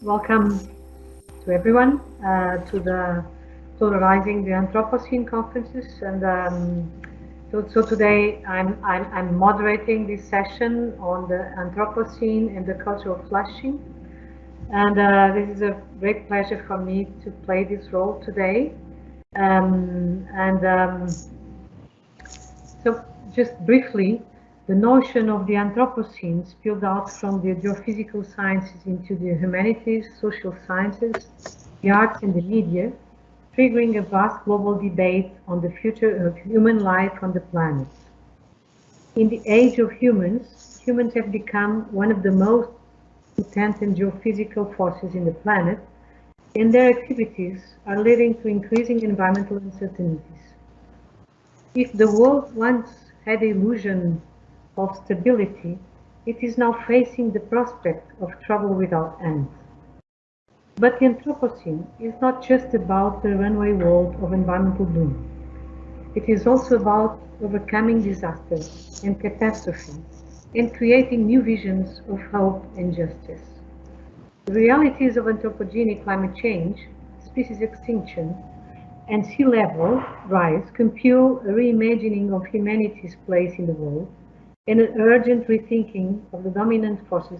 Welcome to everyone to the Pluralizing the Anthropocene conferences, and so today I'm moderating this session on the Anthropocene and the culture of flushing, and this is a great pleasure for me to play this role today. So just briefly, the notion of the Anthropocene spilled out from the geophysical sciences into the humanities, social sciences, the arts and the media, triggering a vast global debate on the future of human life on the planet. In the age of humans have become one of the most potent and geophysical forces in the planet, and their activities are leading to increasing environmental uncertainties. If the world once had the illusion of stability, it is now facing the prospect of trouble without end. But the Anthropocene is not just about the runaway world of environmental doom. It is also about overcoming disaster and catastrophe and creating new visions of hope and justice. The realities of anthropogenic climate change, species extinction, and sea level rise compel a reimagining of humanity's place in the world and an urgent rethinking of the dominant forces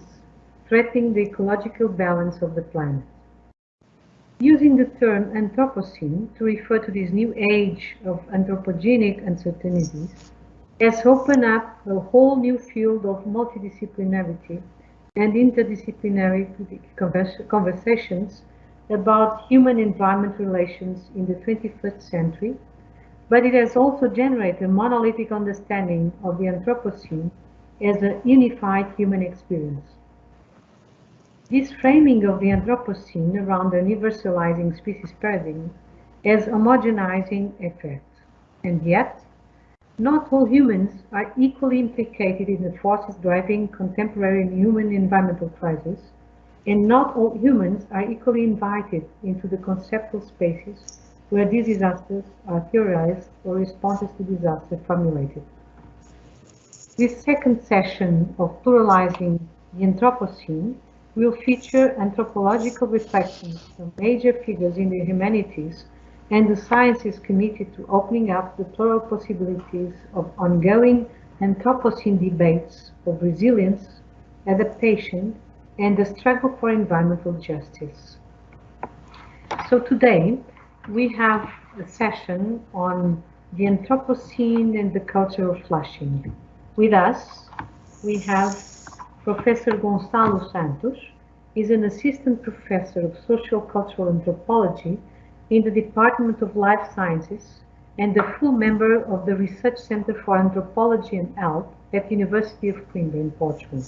threatening the ecological balance of the planet. Using the term Anthropocene to refer to this new age of anthropogenic uncertainties has opened up a whole new field of multidisciplinarity and interdisciplinary conversations about human-environment relations in the 21st century, but it has also generated a monolithic understanding of the Anthropocene as a unified human experience. This framing of the Anthropocene around the universalizing species paradigm has homogenizing effect, and yet, not all humans are equally implicated in the forces driving contemporary human environmental crisis, and not all humans are equally invited into the conceptual spaces where these disasters are theorized or responses to disaster formulated. This second session of Pluralizing the Anthropocene will feature anthropological reflections from major figures in the humanities and the sciences committed to opening up the plural possibilities of ongoing Anthropocene debates of resilience, adaptation, and the struggle for environmental justice. So today, we have a session on the Anthropocene and the culture of flushing. With us, we have Professor Gonçalo Santos. He's an assistant professor of social cultural anthropology in the Department of Life Sciences and a full member of the Research Center for Anthropology and Health at the University of Coimbra in Portugal.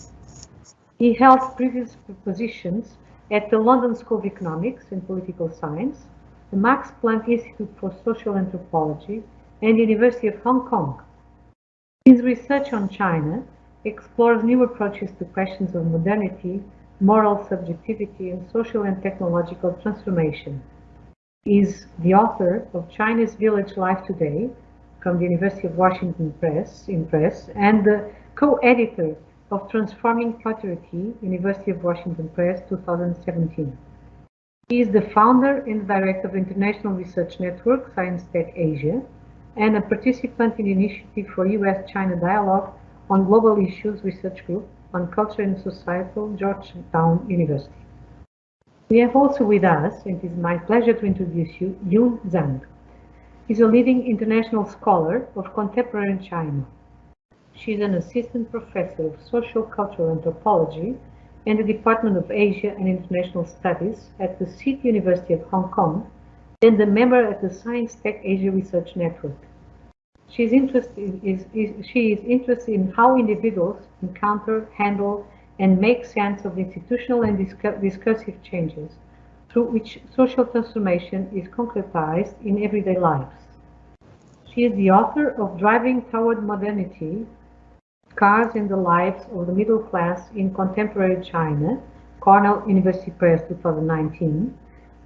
He held previous positions at the London School of Economics and Political Science, the Max Planck Institute for Social Anthropology, and the University of Hong Kong. His research on China explores new approaches to questions of modernity, moral subjectivity, and social and technological transformation. He is the author of China's Village Life Today from the University of Washington Press, and the co-editor of Transforming Plurality, University of Washington Press, 2017. He is the founder and director of International Research Network, Science Tech Asia, and a participant in the Initiative for US-China Dialogue on Global Issues Research Group on Culture and Societal, Georgetown University. We have also with us, and it is my pleasure to introduce you, ZHANG. She's a leading international scholar of contemporary China. She's an assistant professor of social cultural anthropology and the Department of Asia and International Studies at the City University of Hong Kong, and a member at the Science Tech Asia Research Network. She is interested in how individuals encounter, handle, and make sense of institutional and discursive changes through which social transformation is concretized in everyday lives. She is the author of Driving Toward Modernity, Cars and the Lives of the Middle Class in Contemporary China, Cornell University Press, 2019,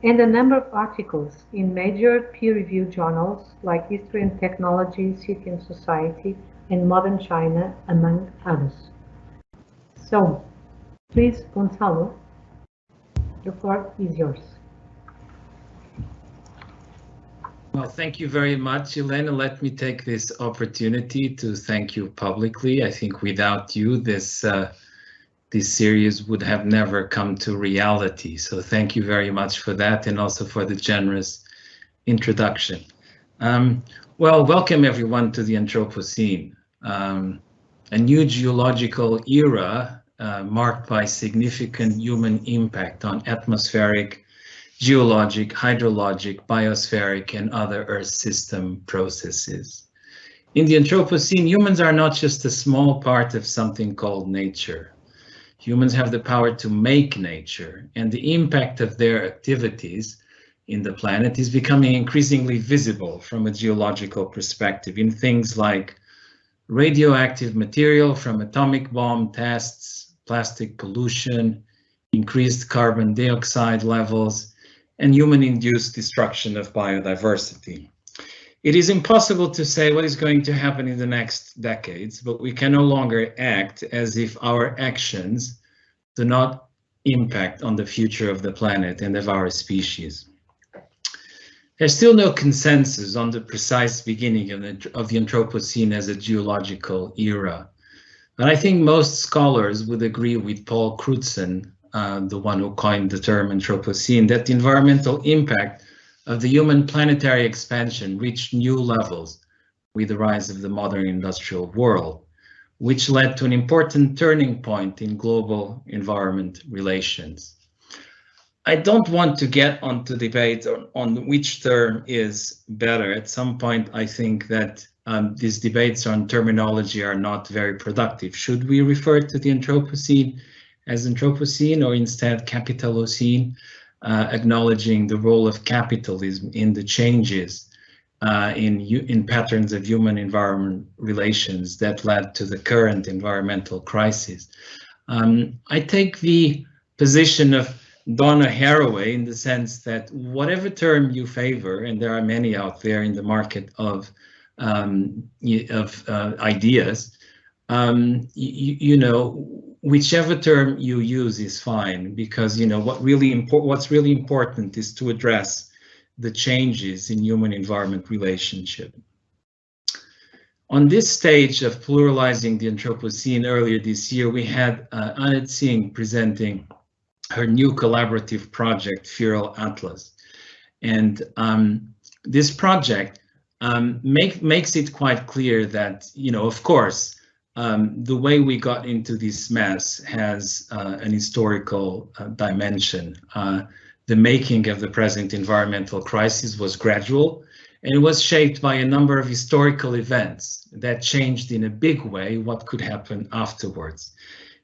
and a number of articles in major peer-reviewed journals like History and Technology, City and Society, and Modern China, among others. So, please, Gonçalo. The floor is yours. Well, thank you very much, Helena. Let me take this opportunity to thank you publicly. I think without you, this series would have never come to reality. So thank you very much for that, and also for the generous introduction. Well, welcome everyone to the Anthropocene, a new geological era marked by significant human impact on atmospheric, geologic, hydrologic, biospheric, and other Earth system processes. In the Anthropocene, humans are not just a small part of something called nature. Humans have the power to make nature, and the impact of their activities in the planet is becoming increasingly visible from a geological perspective in things like radioactive material from atomic bomb tests, plastic pollution, increased carbon dioxide levels, and human-induced destruction of biodiversity. It is impossible to say what is going to happen in the next decades, but we can no longer act as if our actions do not impact on the future of the planet and of our species. There's still no consensus on the precise beginning of the Anthropocene as a geological era, but I think most scholars would agree with Paul Crutzen, the one who coined the term Anthropocene, that the environmental impact of the human planetary expansion reached new levels with the rise of the modern industrial world, which led to an important turning point in global environment relations. I don't want to get onto debate on which term is better. At some point, I think that these debates on terminology are not very productive. Should we refer to the Anthropocene as Anthropocene or instead Capitalocene, acknowledging the role of capitalism in the changes in patterns of human-environment relations that led to the current environmental crisis? I take the position of Donna Haraway in the sense that whatever term you favor, and there are many out there in the market of ideas, you know, whichever term you use is fine, because you know what's really important is to address the changes in human-environment relationship. On this stage of pluralizing the Anthropocene earlier this year, we had Anat Singh presenting her new collaborative project, Feral Atlas, and this project makes it quite clear that, you know, of course, the way we got into this mess has an historical dimension. The making of the present environmental crisis was gradual, and it was shaped by a number of historical events that changed in a big way what could happen afterwards.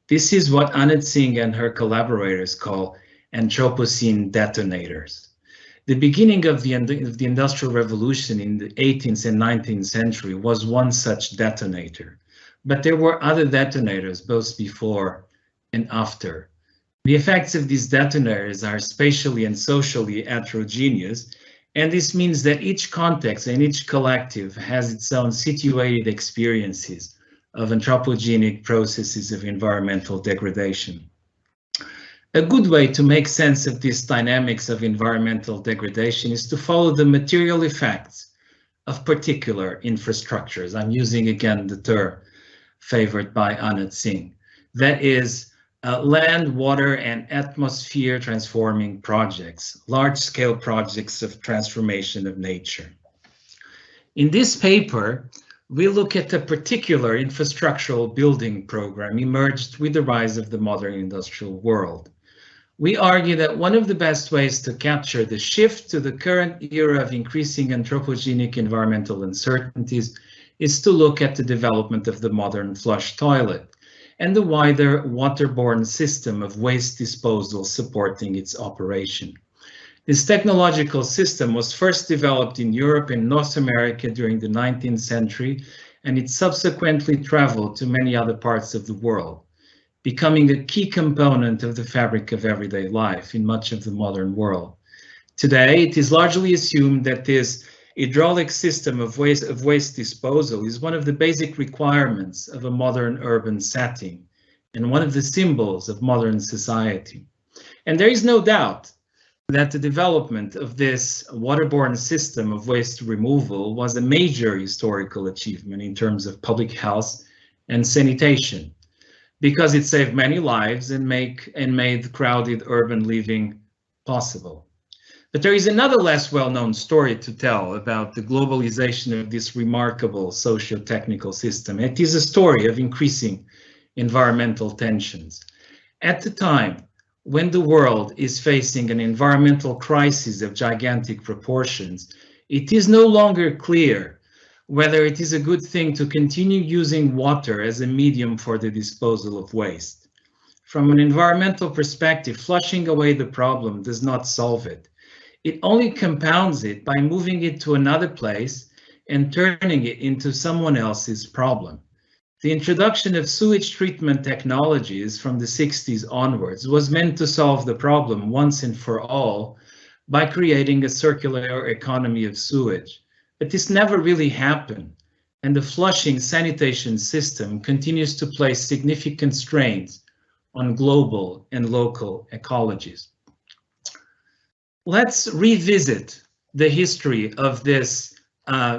This is what Anat Singh and her collaborators call Anthropocene detonators. The beginning of the Industrial Revolution in the 18th and 19th century was one such detonator. But there were other detonators both before and after. The effects of these detonators are spatially and socially heterogeneous, and this means that each context and each collective has its own situated experiences of anthropogenic processes of environmental degradation. A good way to make sense of these dynamics of environmental degradation is to follow the material effects of particular infrastructures. I'm using again the term favored by Anat Singh. That is land, water, and atmosphere transforming projects, large-scale projects of transformation of nature. In this paper, we look at a particular infrastructural building program emerged with the rise of the modern industrial world. We argue that one of the best ways to capture the shift to the current era of increasing anthropogenic environmental uncertainties is to look at the development of the modern flush toilet and the wider waterborne system of waste disposal supporting its operation. This technological system was first developed in Europe and North America during the 19th century, and it subsequently traveled to many other parts of the world, becoming a key component of the fabric of everyday life in much of the modern world. Today, it is largely assumed that this hydraulic system of waste disposal is one of the basic requirements of a modern urban setting and one of the symbols of modern society. And there is no doubt that the development of this waterborne system of waste removal was a major historical achievement in terms of public health and sanitation, because it saved many lives and made crowded urban living possible. But there is another less well-known story to tell about the globalization of this remarkable socio-technical system. It is a story of increasing environmental tensions. At the time when the world is facing an environmental crisis of gigantic proportions, it is no longer clear whether it is a good thing to continue using water as a medium for the disposal of waste. From an environmental perspective, flushing away the problem does not solve it. It only compounds it by moving it to another place and turning it into someone else's problem. The introduction of sewage treatment technologies from the 60s onwards was meant to solve the problem once and for all by creating a circular economy of sewage. But this never really happened, and the flushing sanitation system continues to place significant strains on global and local ecologies. Let's revisit the history of this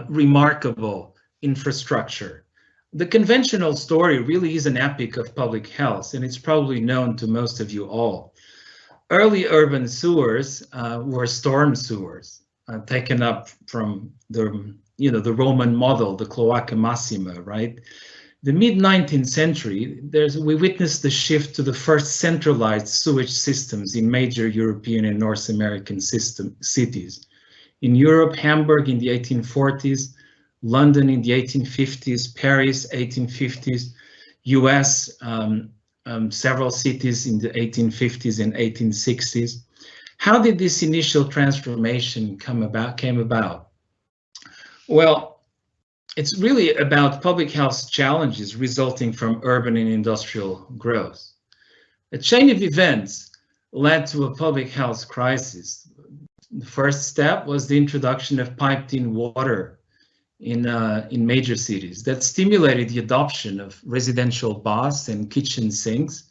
remarkable infrastructure. The conventional story really is an epic of public health, and it's probably known to most of you all. Early urban sewers were storm sewers, taken up from the Roman model, the Cloaca Massima, right? The mid-19th century, we witnessed the shift to the first centralized sewage systems in major European and North American cities. In Europe, Hamburg in the 1840s, London in the 1850s, Paris 1850s, US, several cities in the 1850s and 1860s. How did this initial transformation came about? Well, it's really about public health challenges resulting from urban and industrial growth. A chain of events led to a public health crisis. The first step was the introduction of piped-in water in major cities that stimulated the adoption of residential baths and kitchen sinks,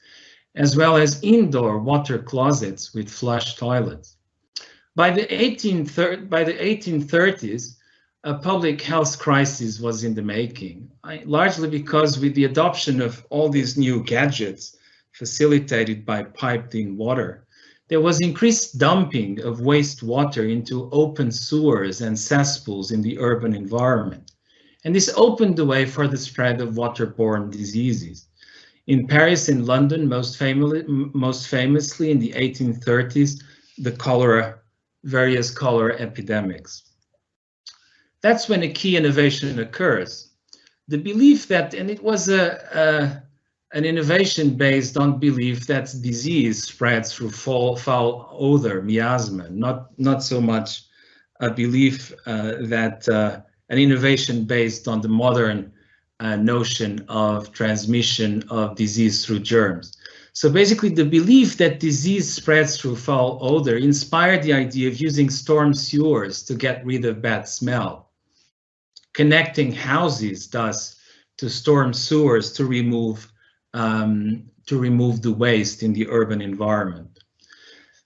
as well as indoor water closets with flush toilets. By the 1830s, a public health crisis was in the making, largely because with the adoption of all these new gadgets facilitated by piped-in water, there was increased dumping of wastewater into open sewers and cesspools in the urban environment. And this opened the way for the spread of waterborne diseases. In Paris and London, most famously in the 1830s, the various cholera epidemics. That's when a key innovation occurs. The belief that, and it was an innovation based on belief that disease spreads through foul odor, miasma, not so much a belief that an innovation based on the modern notion of transmission of disease through germs. So basically the belief that disease spreads through foul odor inspired the idea of using storm sewers to get rid of bad smell, connecting houses thus to storm sewers to remove the waste in the urban environment.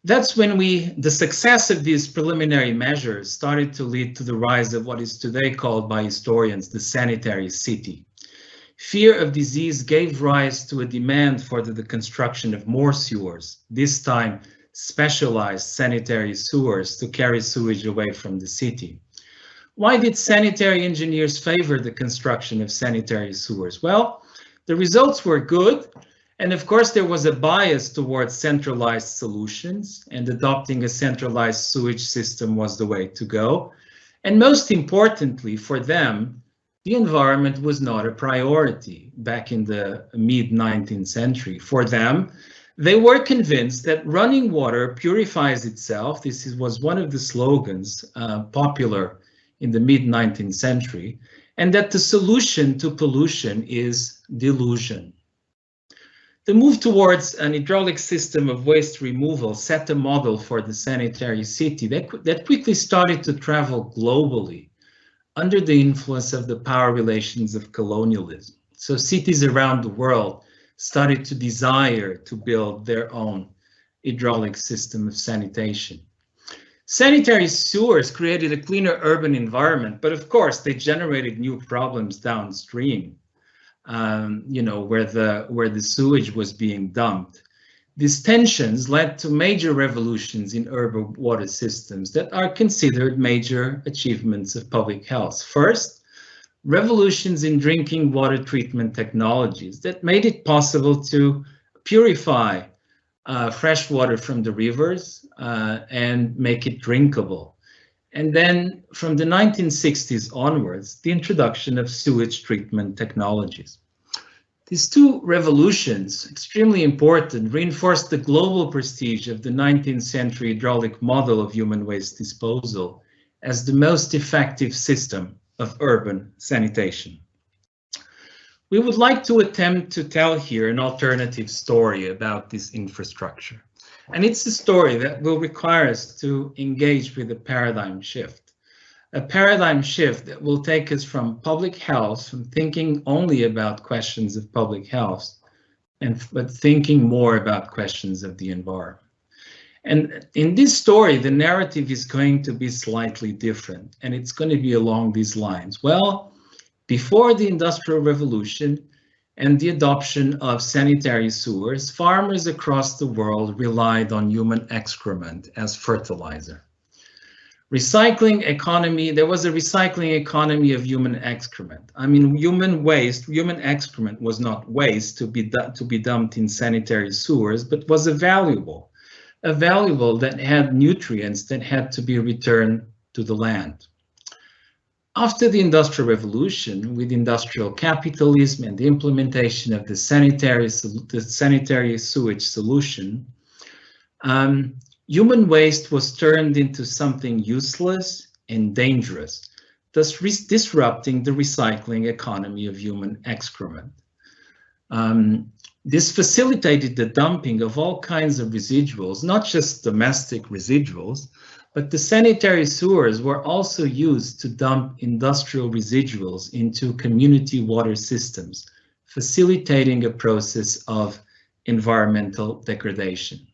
That's when the success of these preliminary measures started to lead to the rise of what is today called by historians the sanitary city. Fear of disease gave rise to a demand for the construction of more sewers, this time specialized sanitary sewers to carry sewage away from the city. Why did sanitary engineers favor the construction of sanitary sewers? Well, the results were good, and of course there was a bias towards centralized solutions, and adopting a centralized sewage system was the way to go. And most importantly for them, the environment was not a priority back in the mid-19th century. For them, they were convinced that running water purifies itself. This was one of the slogans popular in the mid-19th century, and that the solution to pollution is delusion. The move towards an hydraulic system of waste removal set a model for the sanitary city that quickly started to travel globally under the influence of the power relations of colonialism. So cities around the world started to desire to build their own hydraulic system of sanitation. Sanitary sewers created a cleaner urban environment, but of course they generated new problems downstream, where the sewage was being dumped. These tensions led to major revolutions in urban water systems that are considered major achievements of public health. First, revolutions in drinking water treatment technologies that made it possible to purify fresh water from the rivers and make it drinkable. And then from the 1960s onwards, the introduction of sewage treatment technologies. These two revolutions, extremely important, reinforced the global prestige of the 19th century hydraulic model of human waste disposal as the most effective system of urban sanitation. We would like to attempt to tell here an alternative story about this infrastructure. And it's a story that will require us to engage with a paradigm shift. A paradigm shift that will take us from public health, from thinking only about questions of public health, but thinking more about questions of the environment. And in this story, the narrative is going to be slightly different, and it's going to be along these lines. Well, before the Industrial Revolution and the adoption of sanitary sewers, farmers across the world relied on human excrement as fertilizer. Recycling economy, there was a recycling economy of human excrement. I mean, human waste, human excrement was not waste to be dumped in sanitary sewers, but was a valuable that had nutrients that had to be returned to the land. After the Industrial Revolution, with industrial capitalism and the implementation of the sanitary sewage solution, human waste was turned into something useless and dangerous, thus disrupting the recycling economy of human excrement. This facilitated the dumping of all kinds of residuals, not just domestic residuals, but the sanitary sewers were also used to dump industrial residuals into community water systems, facilitating a process of environmental degradation.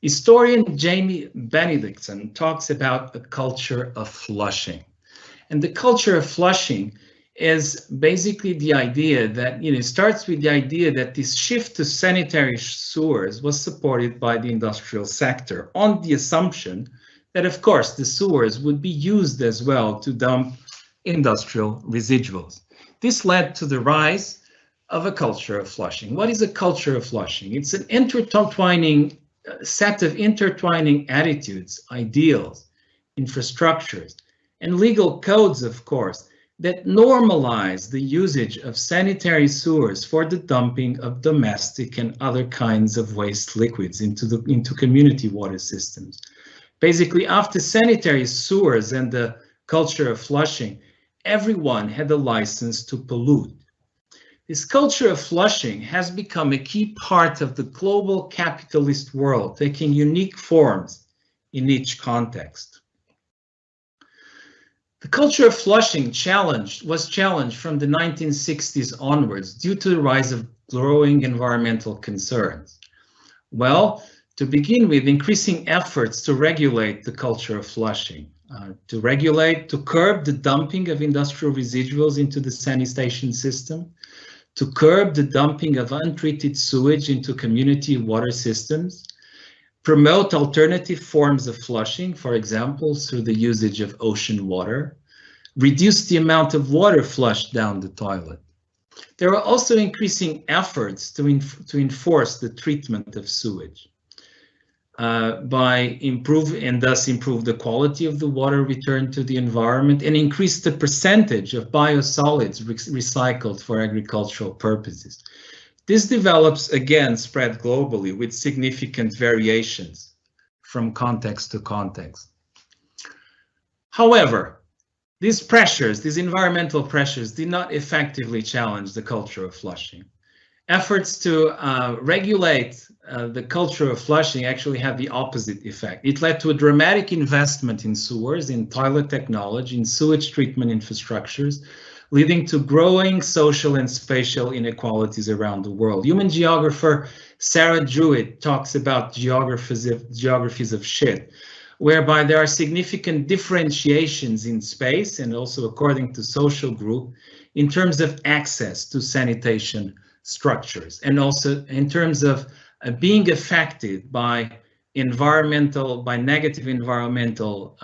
Historian Jamie Benedictson talks about a culture of flushing. And the culture of flushing is basically the idea that, it starts with the idea that this shift to sanitary sewers was supported by the industrial sector on the assumption that, of course, the sewers would be used as well to dump industrial residuals. This led to the rise of a culture of flushing. What is a culture of flushing? It's an intertwining set of intertwining attitudes, ideals, infrastructures, and legal codes, of course, that normalize the usage of sanitary sewers for the dumping of domestic and other kinds of waste liquids into community water systems. Basically, after sanitary sewers and the culture of flushing, everyone had a license to pollute. This culture of flushing has become a key part of the global capitalist world, taking unique forms in each context. The culture of flushing was challenged from the 1960s onwards due to the rise of growing environmental concerns. Well, to begin with, increasing efforts to regulate the culture of flushing, to curb the dumping of industrial residuals into the sanitation system, to curb the dumping of untreated sewage into community water systems, promote alternative forms of flushing, for example, through the usage of ocean water, reduce the amount of water flushed down the toilet. There are also increasing efforts to enforce the treatment of sewage by improve the quality of the water returned to the environment and increase the percentage of biosolids recycled for agricultural purposes. This develops, again, spread globally with significant variations from context to context. However, these environmental pressures, did not effectively challenge the culture of flushing. Efforts to regulate the culture of flushing actually had the opposite effect. It led to a dramatic investment in sewers, in toilet technology, in sewage treatment infrastructures, leading to growing social and spatial inequalities around the world. Human geographer Sarah Jewett talks about geographies of shit, whereby there are significant differentiations in space and also according to social group in terms of access to sanitation structures, and also in terms of being affected by negative environmental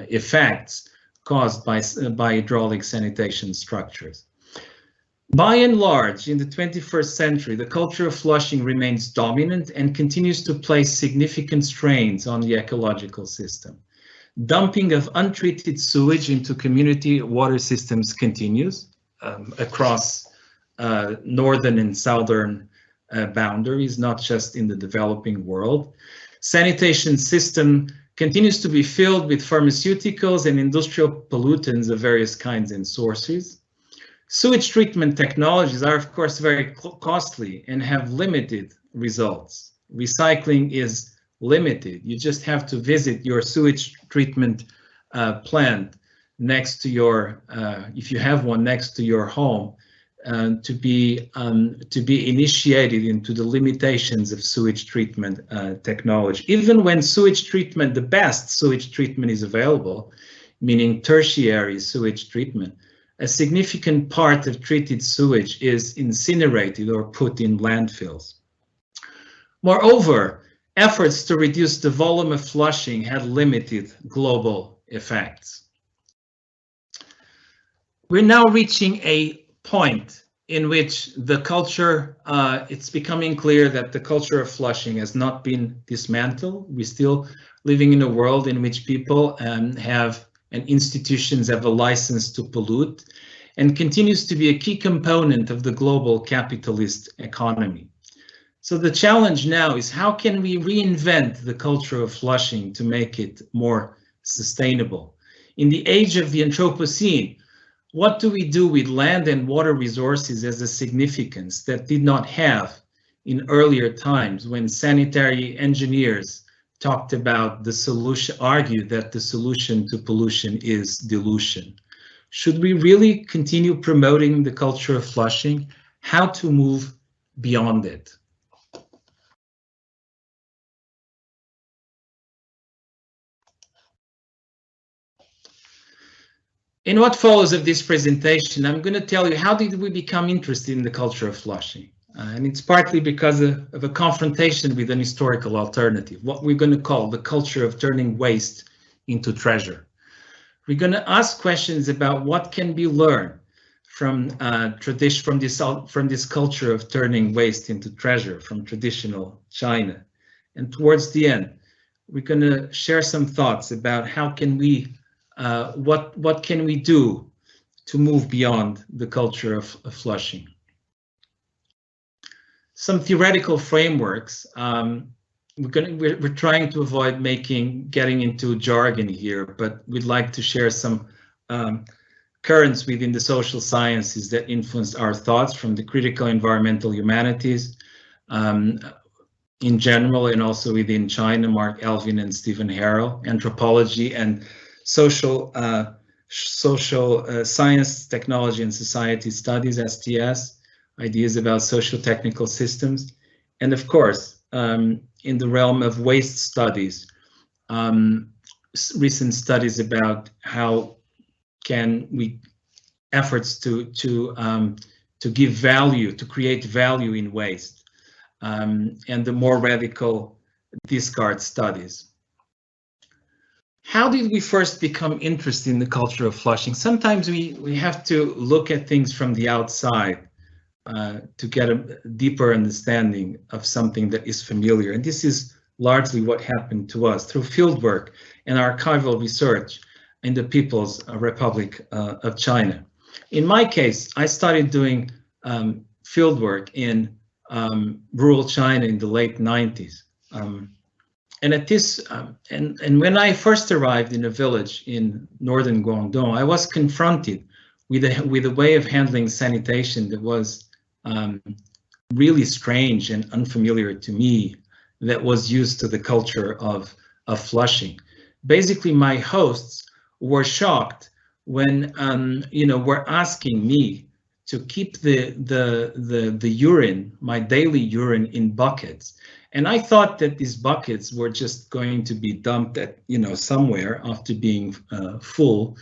effects caused by hydraulic sanitation structures. By and large, in the 21st century, the culture of flushing remains dominant and continues to place significant strains on the ecological system. Dumping of untreated sewage into community water systems continues across northern and southern boundaries, not just in the developing world. Sanitation system continues to be filled with pharmaceuticals and industrial pollutants of various kinds and sources. Sewage treatment technologies are, of course, very costly and have limited results. Recycling is limited. You just have to visit your sewage treatment plant next to your, if you have one next to your home, to be initiated into the limitations of sewage treatment technology. Even when sewage treatment, the best sewage treatment is available, meaning tertiary sewage treatment, a significant part of treated sewage is incinerated or put in landfills. Moreover, efforts to reduce the volume of flushing had limited global effects. We're now reaching a point in which the culture, it's becoming clear that the culture of flushing has not been dismantled. We're still living in a world in which people have and institutions have a license to pollute, and continues to be a key component of the global capitalist economy. So the challenge now is, how can we reinvent the culture of flushing to make it more sustainable? In the age of the Anthropocene, what do we do with land and water resources as a significance that did not have in earlier times, when sanitary engineers talked about the solution, argued that the solution to pollution is dilution? Should we really continue promoting the culture of flushing? How to move beyond it? In what follows of this presentation, I'm going to tell you how did we become interested in the culture of flushing. And it's partly because of a confrontation with an historical alternative, what we're going to call the culture of turning waste into treasure. We're going to ask questions about what can be learned from this culture of turning waste into treasure from traditional China. And towards the end, we're going to share some thoughts about how can we, what can we do to move beyond the culture of flushing. Some theoretical frameworks. We're trying to avoid getting into jargon here, but we'd like to share some currents within the social sciences that influenced our thoughts, from the critical environmental humanities in general, and also within China, Mark Elvin and Stephen Harrell, anthropology and social science, technology and society studies, STS, ideas about socio-technical systems, and of course, in the realm of waste studies, recent studies about how can we efforts to give value, to create value in waste, and the more radical discard studies. How did we first become interested in the culture of flushing? Sometimes we have to look at things from the outside to get a deeper understanding of something that is familiar. And this is largely what happened to us through fieldwork and archival research in the People's Republic of China. In my case, I started doing fieldwork in rural China in the late 90s. And at this, and when I first arrived in a village in northern Guangdong, I was confronted with a way of handling sanitation that was really strange and unfamiliar to me, that was used to the culture of flushing. Basically, my hosts were shocked when you know, were asking me to keep the urine, my daily urine, in buckets. And I thought that these buckets were just going to be dumped at, you know, somewhere after being full.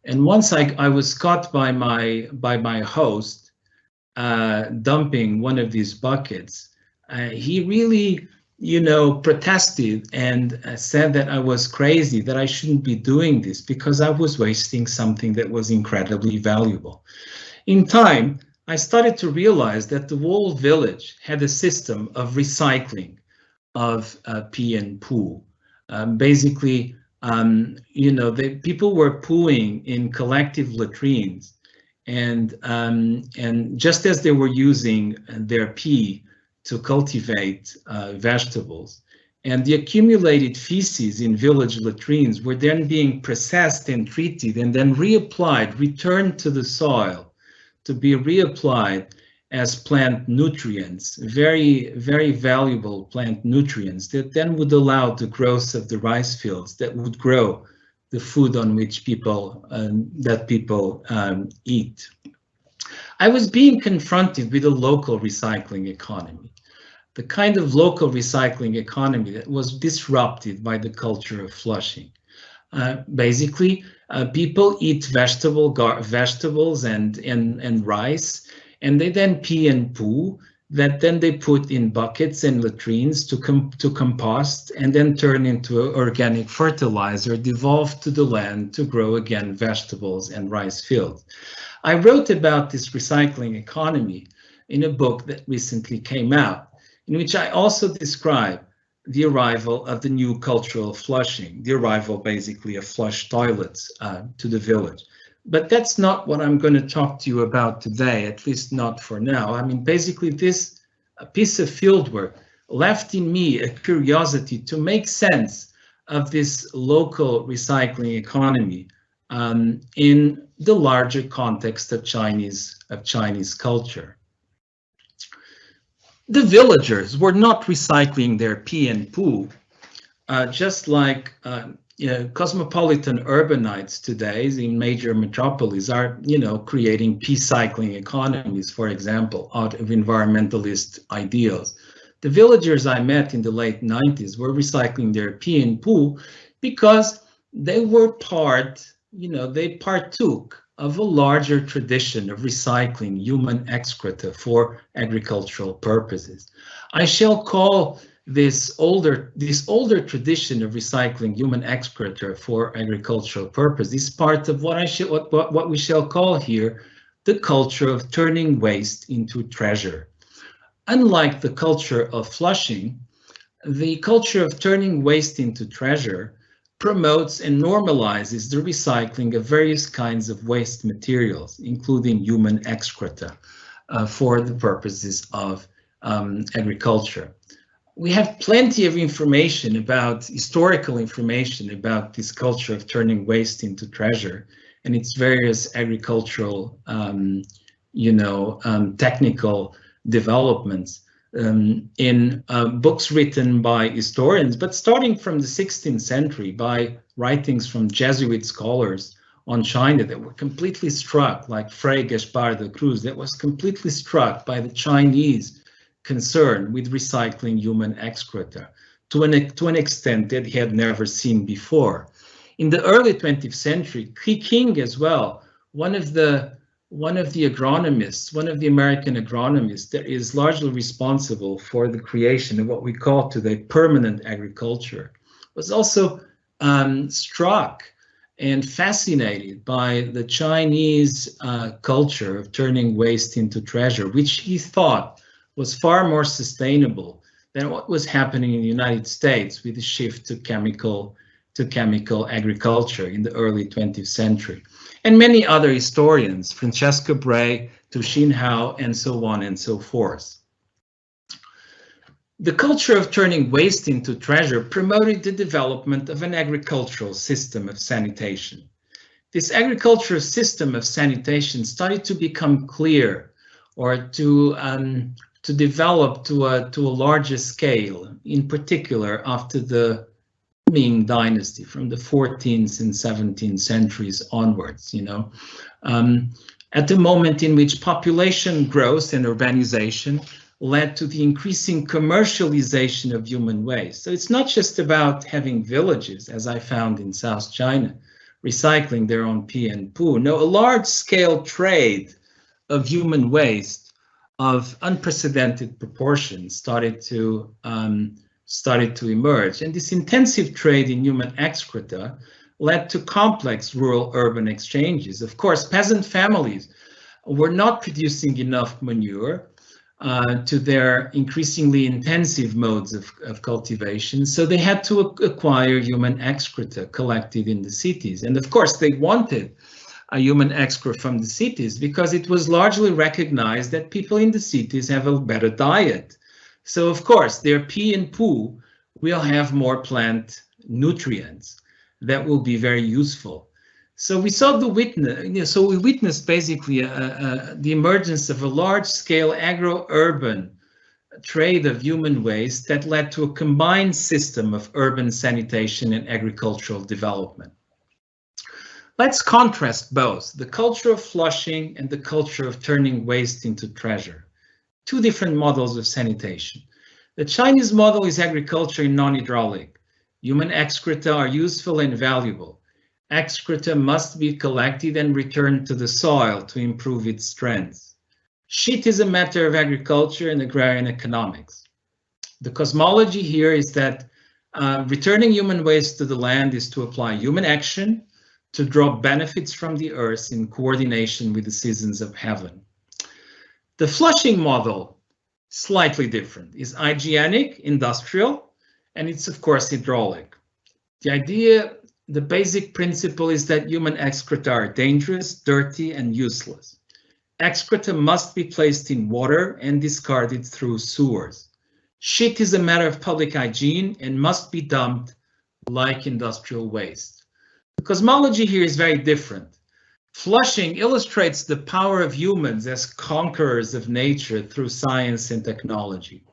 And once I was caught by my host dumping one of these buckets, he really, you know, protested and said that I was crazy, that I shouldn't be doing this because I was wasting something that was incredibly valuable. In time, I started to realize that the whole village had a system of recycling of pee and poo. Basically, you know, people were pooing in collective latrines, and just as they were using their pee to cultivate vegetables, and the accumulated feces in village latrines were then being processed and treated and then reapplied, returned to the soil to be reapplied as plant nutrients, very, very valuable plant nutrients that then would allow the growth of the rice fields that would grow the food on which people eat. I was being confronted with a local recycling economy, the kind of local recycling economy that was disrupted by the culture of flushing. Basically, people eat vegetables and rice, and they then pee and poo that then they put in buckets and latrines to compost and then turn into organic fertilizer, devolved to the land to grow again vegetables and rice fields. I wrote about this recycling economy in a book that recently came out, in which I also describe the arrival of the new cultural flushing, the arrival basically of flush toilets to the village. But that's not what I'm going to talk to you about today, at least not for now. I mean, basically this piece of fieldwork left in me a curiosity to make sense of this local recycling economy in the larger context of Chinese culture. The villagers were not recycling their pee and poo, just like cosmopolitan urbanites today in major metropolis are, you know, creating pee cycling economies, for example, out of environmentalist ideals. The villagers I met in the late 90s were recycling their pee and poo because they were they partook of a larger tradition of recycling human excreta for agricultural purposes. I shall call this older tradition of recycling human excreta for agricultural purposes part of what we shall call here the culture of turning waste into treasure. Unlike the culture of flushing, the culture of turning waste into treasure promotes and normalizes the recycling of various kinds of waste materials, including human excreta, for the purposes of agriculture. We have plenty of information historical information about this culture of turning waste into treasure and its various agricultural, technical developments. In books written by historians, but starting from the 16th century by writings from Jesuit scholars on China that were completely struck, like Fray Gaspar de Cruz, that was completely struck by the Chinese concern with recycling human excreta to an extent that he had never seen before. In the early 20th century, King as well, one of the agronomists, one of the American agronomists that is largely responsible for the creation of what we call today permanent agriculture, was also struck and fascinated by the Chinese culture of turning waste into treasure, which he thought was far more sustainable than what was happening in the United States with the shift to chemical agriculture in the early 20th century. And many other historians, Francesca Bray, Tu Xin Hao, and so on and so forth. The culture of turning waste into treasure promoted the development of an agricultural system of sanitation. This agricultural system of sanitation started to become clear, or to develop to a larger scale, in particular after the Ming dynasty from the 14th and 17th centuries onwards, at the moment in which population growth and urbanization led to the increasing commercialization of human waste. So it's not just about having villages, as I found in South China, recycling their own pee and poo. No, a large-scale trade of human waste of unprecedented proportions started to emerge. And this intensive trade in human excreta led to complex rural-urban exchanges. Of course, peasant families were not producing enough manure to their increasingly intensive modes of cultivation, so they had to acquire human excreta collected in the cities. And of course, they wanted a human excreta from the cities because it was largely recognized that people in the cities have a better diet. So of course, their pee and poo will have more plant nutrients that will be very useful. So we saw we witnessed basically the emergence of a large-scale agro-urban trade of human waste that led to a combined system of urban sanitation and agricultural development. Let's contrast both the culture of flushing and the culture of turning waste into treasure. Two different models of sanitation. The Chinese model is agriculture in non-hydraulic. Human excreta are useful and valuable. Excreta must be collected and returned to the soil to improve its strength. Shit is a matter of agriculture and agrarian economics. The cosmology here is that returning human waste to the land is to apply human action to draw benefits from the earth in coordination with the seasons of heaven. The flushing model, slightly different, is hygienic, industrial, and it's of course hydraulic. The basic principle is that human excreta are dangerous, dirty, and useless. Excreta must be placed in water and discarded through sewers. Shit is a matter of public hygiene and must be dumped like industrial waste. The cosmology here is very different. Flushing illustrates the power of humans as conquerors of nature through science and technology.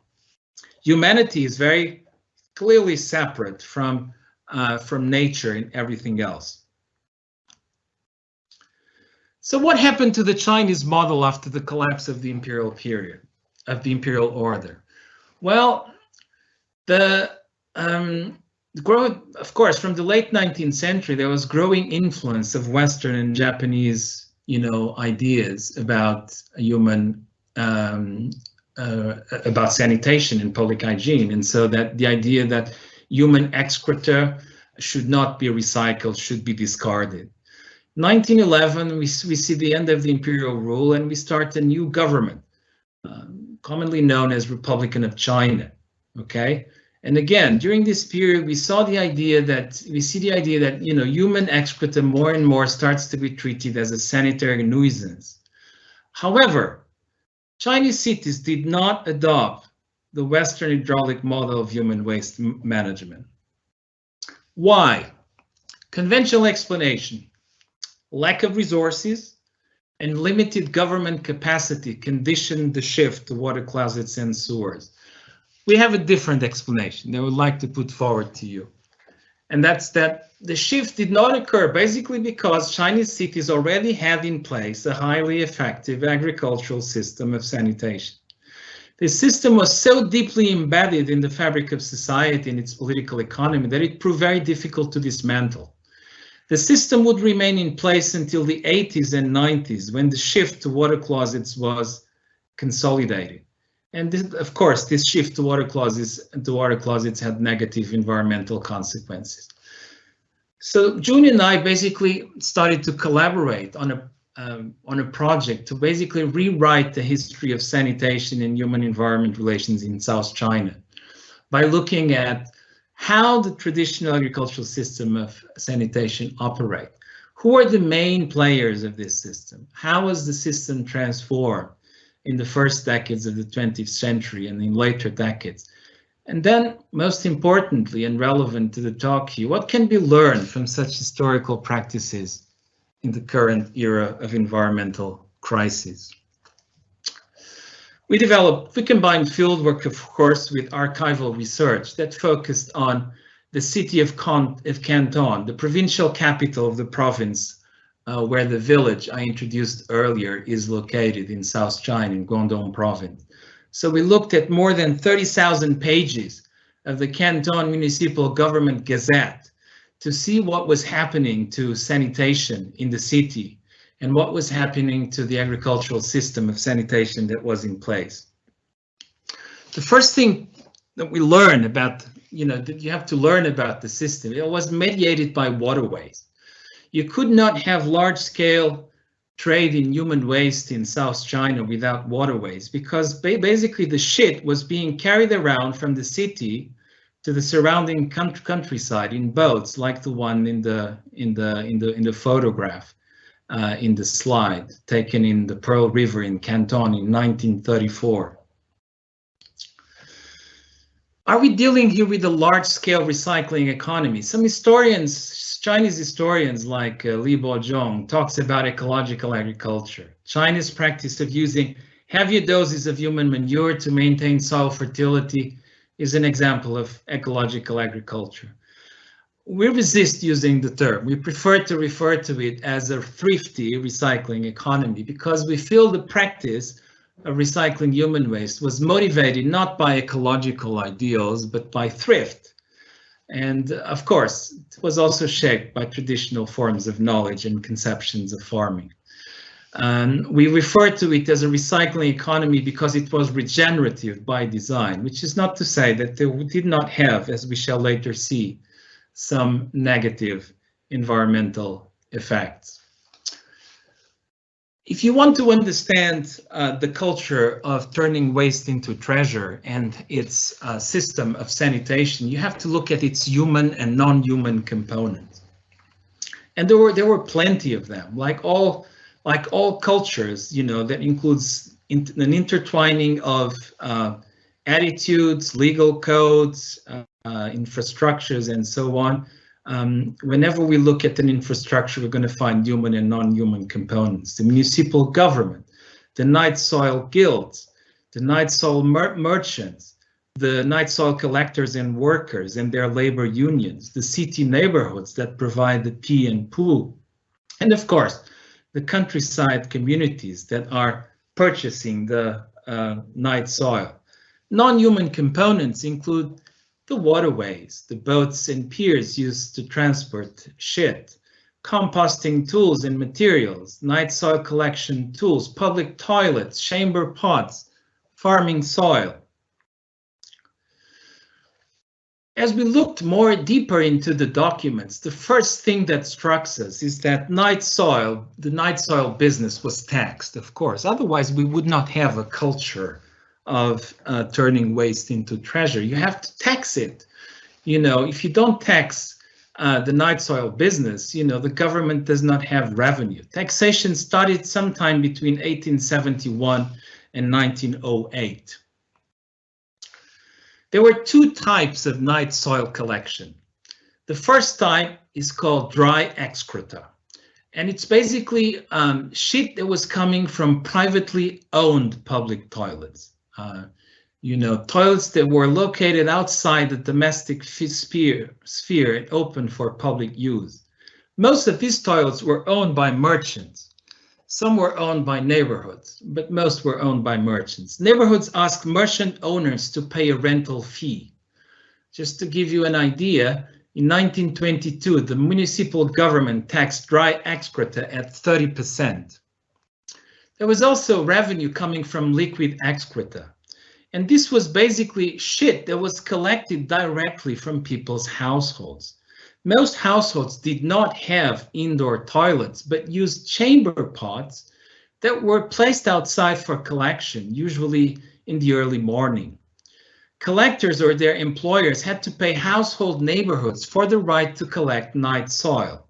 Humanity is very clearly separate from nature and everything else. So what happened to the Chinese model after the collapse of the imperial period, of the imperial order? Well, of course, from the late 19th century, there was growing influence of Western and Japanese, ideas about about sanitation and public hygiene, and so that the idea that human excreta should not be recycled, should be discarded. 1911, we see the end of the imperial rule, and we start a new government, commonly known as Republican of China. Okay. And again, during this period, we see the idea that human excreta more and more starts to be treated as a sanitary nuisance. However, Chinese cities did not adopt the Western hydraulic model of human waste management. Why? Conventional explanation: lack of resources and limited government capacity conditioned the shift to water closets and sewers. We have a different explanation that I would like to put forward to you. And that's that the shift did not occur basically because Chinese cities already had in place a highly effective agricultural system of sanitation. This system was so deeply embedded in the fabric of society and its political economy that it proved very difficult to dismantle. The system would remain in place until the 80s and 90s, when the shift to water closets was consolidated. And this, of course, this shift to water closets had negative environmental consequences. So June and I basically started to collaborate on a project to basically rewrite the history of sanitation and human environment relations in South China by looking at how the traditional agricultural system of sanitation operate. Who are the main players of this system? How was the system transformed in the first decades of the 20th century and in later decades? And then, most importantly and relevant to the talk here, what can be learned from such historical practices in the current era of environmental crisis? We combined fieldwork, of course, with archival research that focused on the city of Canton, the provincial capital of the province, where the village I introduced earlier is located in South China, in Guangdong province. So we looked at more than 30,000 pages of the Canton Municipal Government Gazette to see what was happening to sanitation in the city and what was happening to the agricultural system of sanitation that was in place. The first thing that we learn about, that you have to learn about the system, it was mediated by waterways. You could not have large-scale trade in human waste in South China without waterways, because basically the shit was being carried around from the city to the surrounding countryside in boats, like the one in the photograph in the slide taken in the Pearl River in Canton in 1934. Are we dealing here with a large-scale recycling economy? Some historians, Chinese historians like Li Bozhong, talks about ecological agriculture. China's practice of using heavy doses of human manure to maintain soil fertility is an example of ecological agriculture. We resist using the term. We prefer to refer to it as a thrifty recycling economy because we feel the practice of recycling human waste was motivated not by ecological ideals, but by thrift. And of course, it was also shaped by traditional forms of knowledge and conceptions of farming. We refer to it as a recycling economy because it was regenerative by design, which is not to say that they did not have, as we shall later see, some negative environmental effects. If you want to understand the culture of turning waste into treasure and its system of sanitation, you have to look at its human and non-human components. And there were plenty of them, like all cultures, that includes an intertwining of attitudes, legal codes, infrastructures, and so on. Whenever we look at an infrastructure, we're going to find human and non-human components. The municipal government, the night soil guilds, the night soil merchants, the night soil collectors and workers and their labor unions, the city neighborhoods that provide the pee and poo, and of course, the countryside communities that are purchasing the night soil. Non-human components include the waterways, the boats and piers used to transport shit, composting tools and materials, night soil collection tools, public toilets, chamber pots, farming soil. As we looked more deeper into the documents, the first thing that struck us is that the night soil business was taxed, of course. Otherwise, we would not have a culture of turning waste into treasure. You have to tax it. If you don't tax the night soil business, the government does not have revenue. Taxation started sometime between 1871 and 1908. There were two types of night soil collection. The first type is called dry excreta, and it's basically shit that was coming from privately owned public toilets. Toilets that were located outside the domestic sphere and open for public use. Most of these toilets were owned by merchants. Some were owned by neighborhoods, but most were owned by merchants. Neighborhoods asked merchant owners to pay a rental fee. Just to give you an idea, in 1922, the municipal government taxed dry excreta at 30%. There was also revenue coming from liquid excreta. And this was basically shit that was collected directly from people's households. Most households did not have indoor toilets, but used chamber pots that were placed outside for collection, usually in the early morning. Collectors or their employers had to pay household neighborhoods for the right to collect night soil.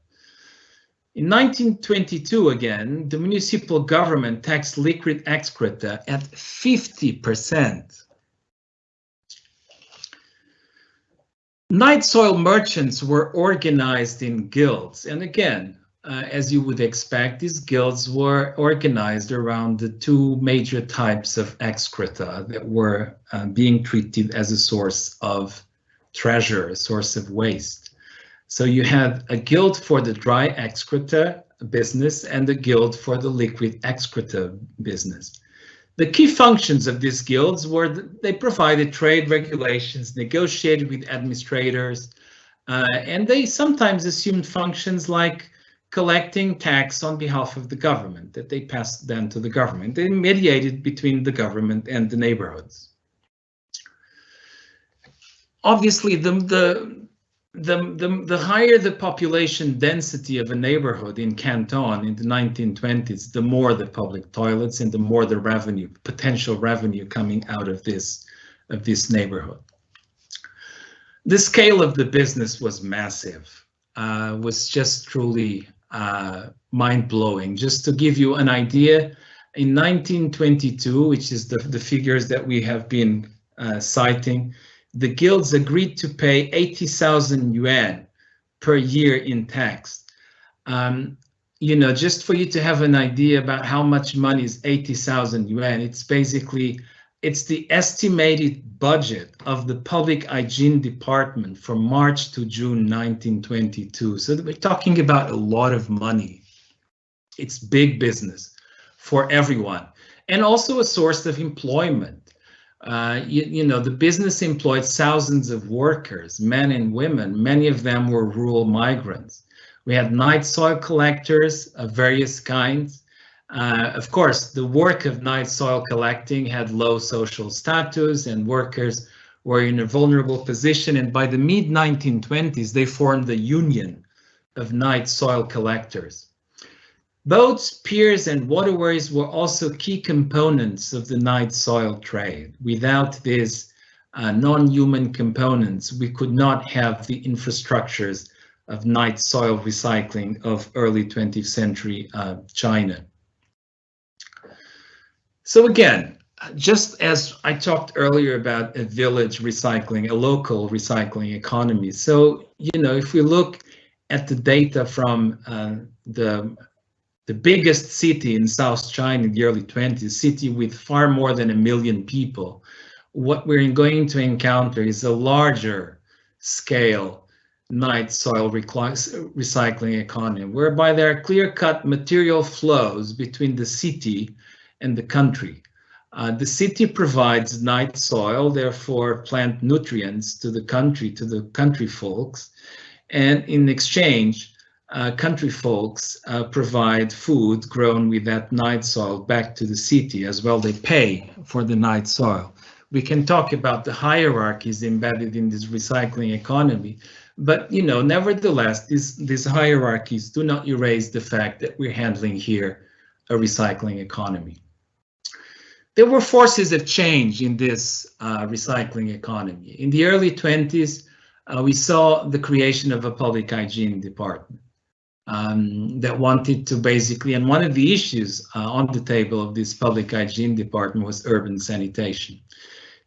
In 1922, again, the municipal government taxed liquid excreta at 50%. Night soil merchants were organized in guilds, and again, as you would expect, these guilds were organized around the two major types of excreta that were being treated as a source of treasure, a source of waste. So you had a guild for the dry excreta business and a guild for the liquid excreta business. The key functions of these guilds were that they provided trade regulations, negotiated with administrators, and they sometimes assumed functions like collecting tax on behalf of the government, that they passed then to the government. They mediated between the government and the neighborhoods. Obviously, the higher the population density of a neighborhood in Canton in the 1920s, the more the public toilets and the more the revenue, potential revenue coming out of this neighborhood. The scale of the business was massive, was just truly mind-blowing. Just to give you an idea, in 1922, which is the figures that we have been citing, the guilds agreed to pay 80,000 yuan per year in tax. You know, just for you to have an idea about how much money is 80,000 yuan, it's basically, it's the estimated budget of the public hygiene department from March to June 1922. So we're talking about a lot of money. It's big business for everyone, and also a source of employment. You know, the business employed thousands of workers, men and women. Many of them were rural migrants. We had night soil collectors of various kinds. Of course, the work of night soil collecting had low social status, and workers were in a vulnerable position. And by the mid-1920s, they formed the Union of Night Soil Collectors. Boats, piers, and waterways were also key components of the night soil trade. Without these non-human components, we could not have the infrastructures of night soil recycling of early 20th century China. So again, just as I talked earlier about a village recycling, a local recycling economy. So, you know, if we look at the data from the biggest city in South China in the early 20s, city with far more than 1 million people, what we're going to encounter is a larger scale night soil recycling economy, whereby there are clear-cut material flows between the city and the country. The city provides night soil, therefore plant nutrients to the country folks, and in exchange, country folks provide food grown with that night soil back to the city as well. They pay for the night soil. We can talk about the hierarchies embedded in this recycling economy, but you know, nevertheless, these hierarchies do not erase the fact that we're handling here a recycling economy. There were forces of change in this recycling economy. In the early 20s, we saw the creation of a public hygiene department that wanted to basically, and one of the issues on the table of this public hygiene department was urban sanitation.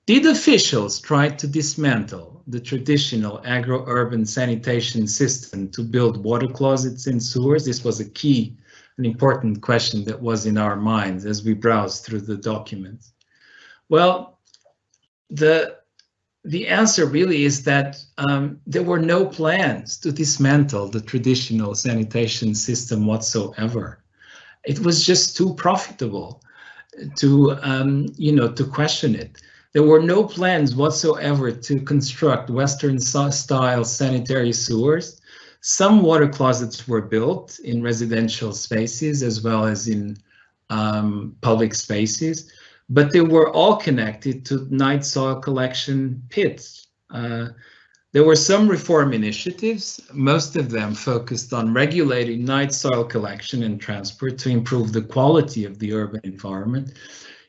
Did officials try to dismantle the traditional agro-urban sanitation system to build water closets and sewers? This was an important question that was in our minds as we browsed through the documents. Well, the answer really is that there were no plans to dismantle the traditional sanitation system whatsoever. It was just too profitable to, you know, to question it. There were no plans whatsoever to construct Western-style sanitary sewers. Some water closets were built in residential spaces as well as in public spaces, but they were all connected to night soil collection pits. There were some reform initiatives, most of them focused on regulating night soil collection and transport to improve the quality of the urban environment.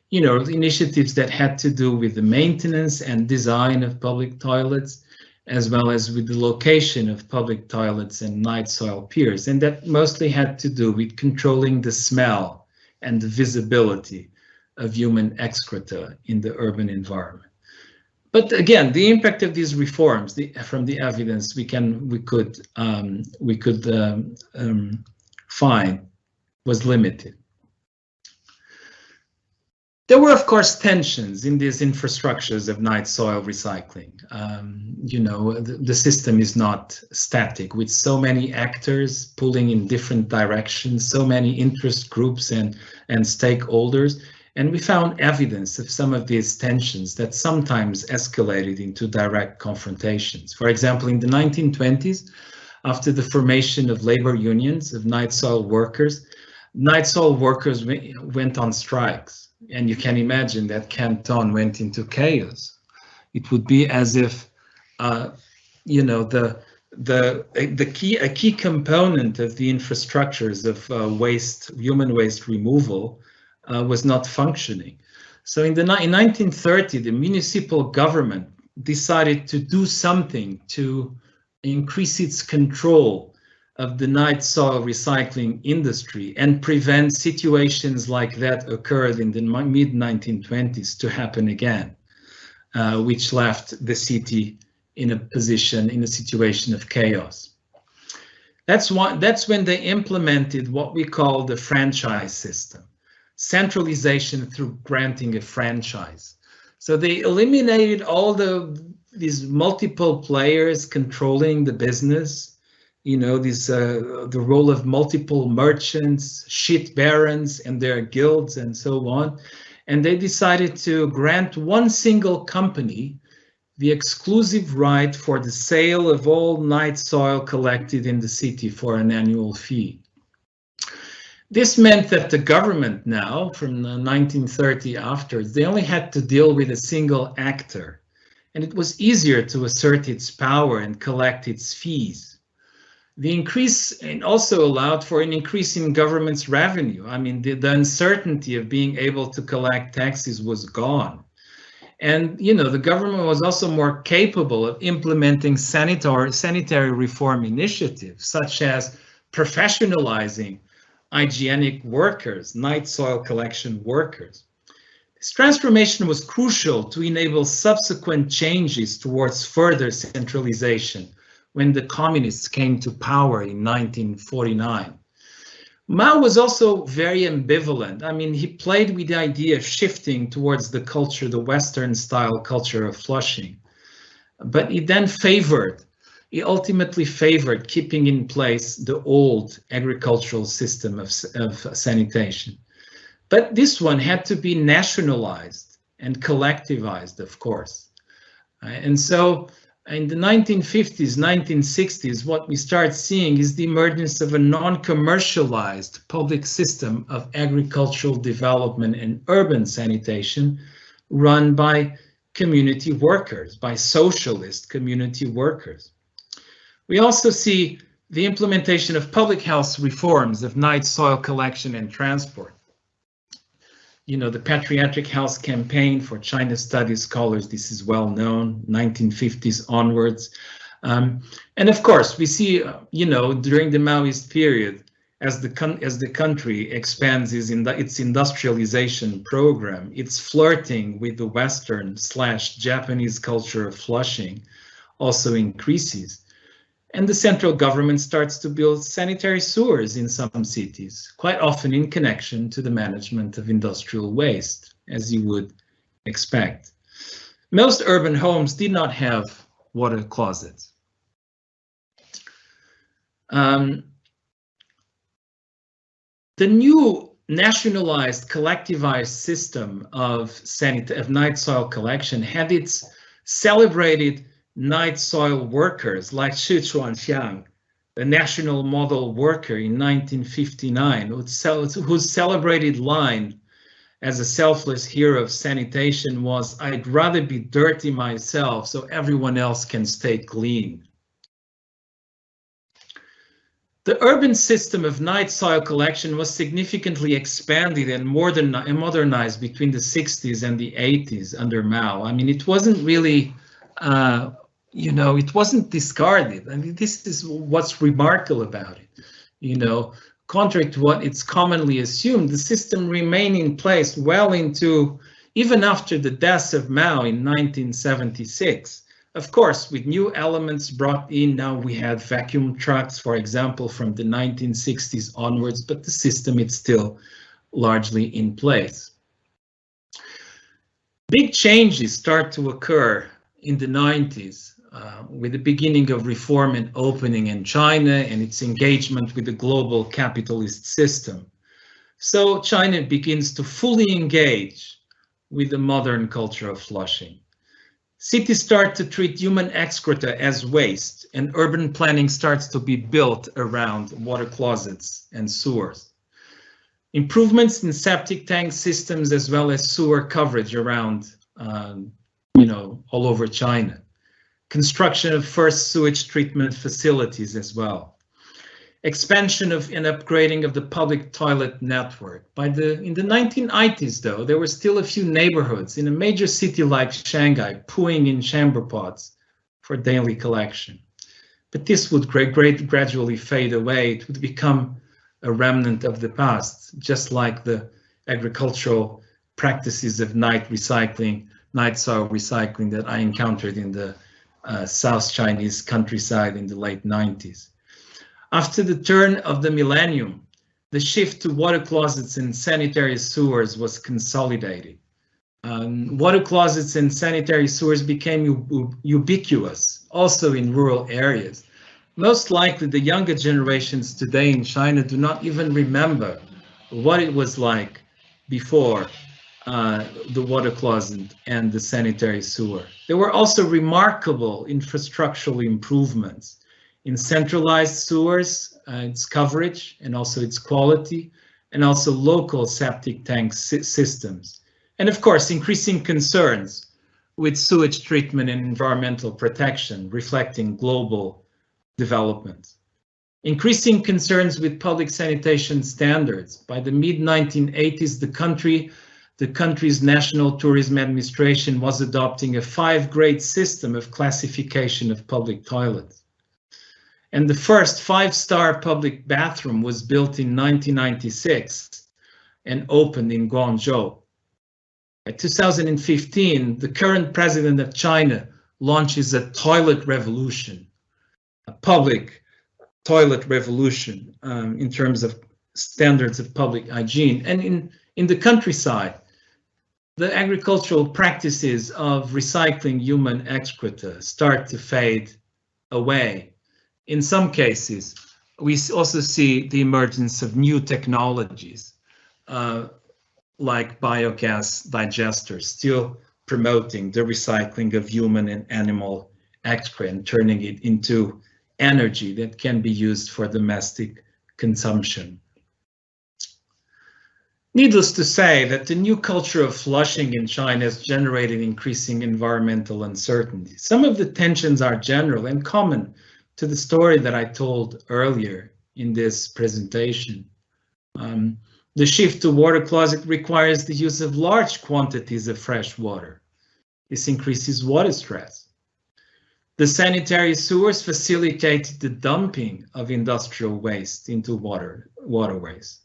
You know, initiatives that had to do with the maintenance and design of public toilets, as well as with the location of public toilets and night soil piers, and that mostly had to do with controlling the smell and the visibility of human excreta in the urban environment. But again, the impact of these reforms, from the evidence we could find, was limited. There were, of course, tensions in these infrastructures of night soil recycling. You know, the system is not static, with so many actors pulling in different directions, so many interest groups and stakeholders. And we found evidence of some of these tensions that sometimes escalated into direct confrontations. For example, in the 1920s, after the formation of labor unions of night soil workers went on strikes. And you can imagine that Canton went into chaos. It would be as if, you know, a key component of the infrastructures of human waste removal was not functioning. So in 1930, the municipal government decided to do something to increase its control of the night soil recycling industry and prevent situations like that occurred in the mid-1920s to happen again, which left the city in a situation of chaos. That's when they implemented what we call the franchise system, centralization through granting a franchise. So they eliminated all these multiple players controlling the business. You know, the role of multiple merchants, shit barons and their guilds and so on. And they decided to grant one single company the exclusive right for the sale of all night soil collected in the city for an annual fee. This meant that the government now, from 1930 afterwards, they only had to deal with a single actor. And it was easier to assert its power and collect its fees. The increase also allowed for an increase in government's revenue. I mean, the uncertainty of being able to collect taxes was gone. And, you know, the government was also more capable of implementing sanitary reform initiatives, such as professionalizing hygienic workers, night soil collection workers. This transformation was crucial to enable subsequent changes towards further centralization when the communists came to power in 1949. Mao was also very ambivalent. I mean, he played with the idea of shifting towards the culture, the Western style culture of flushing. But he ultimately favored keeping in place the old agricultural system of sanitation. But this one had to be nationalized and collectivized, of course. And so in the 1950s, 1960s, what we start seeing is the emergence of a non-commercialized public system of agricultural development and urban sanitation run by community workers, by socialist community workers. We also see the implementation of public health reforms of night soil collection and transport. You know, the Patriotic Health Campaign for China Studies scholars, this is well known, 1950s onwards. And of course, we see, you know, during the Maoist period, as the country expands its industrialization program, it's flirting with the Western/Japanese culture of flushing also increases. And the central government starts to build sanitary sewers in some cities, quite often in connection to the management of industrial waste, as you would expect. Most urban homes did not have water closets. The new nationalized, collectivized system of night soil collection had its celebrated night soil workers like Shi Chuanxiang, the national model worker in 1959, whose celebrated line as a selfless hero of sanitation was, "I'd rather be dirty myself so everyone else can stay clean." The urban system of night soil collection was significantly expanded and modernized between the 60s and the 80s under Mao. I mean, it wasn't really you know, it wasn't discarded. I mean, this is what's remarkable about it. You know, contrary to what it's commonly assumed, the system remained in place well into, even after the death of Mao in 1976. Of course, with new elements brought in, now we had vacuum trucks, for example, from the 1960s onwards, but the system is still largely in place. Big changes start to occur in the 90s with the beginning of reform and opening in China and its engagement with the global capitalist system. So China begins to fully engage with the modern culture of flushing. Cities start to treat human excreta as waste, and urban planning starts to be built around water closets and sewers. Improvements in septic tank systems as well as sewer coverage around, all over China. Construction of first sewage treatment facilities as well. Expansion of and upgrading of the public toilet network. In the 1980s, though, there were still a few neighborhoods in a major city like Shanghai pooing in chamber pots for daily collection. But this would gradually fade away. It would become a remnant of the past, just like the agricultural practices of night soil recycling that I encountered in the South Chinese countryside in the late 90s. After the turn of the millennium, the shift to water closets and sanitary sewers was consolidated. Water closets and sanitary sewers became ubiquitous, also in rural areas. Most likely the younger generations today in China do not even remember what it was like before the water closet and the sanitary sewer. There were also remarkable infrastructural improvements in centralized sewers, its coverage and also its quality, and also local septic tank systems. And of course, increasing concerns with sewage treatment and environmental protection, reflecting global development. Increasing concerns with public sanitation standards. By the mid-1980s, the country's National Tourism Administration was adopting a 5-grade system of classification of public toilets. And the first 5-star public bathroom was built in 1996 and opened in Guangzhou. By 2015, the current president of China launches a toilet revolution, a public toilet revolution in terms of standards of public hygiene. And in the countryside, the agricultural practices of recycling human excreta start to fade away. In some cases, we also see the emergence of new technologies like biogas digesters, still promoting the recycling of human and animal excreta and turning it into energy that can be used for domestic consumption. Needless to say that the new culture of flushing in China has generated increasing environmental uncertainty. Some of the tensions are general and common to the story that I told earlier in this presentation. The shift to water closet requires the use of large quantities of fresh water. This increases water stress. The sanitary sewers facilitate the dumping of industrial waste into waterways.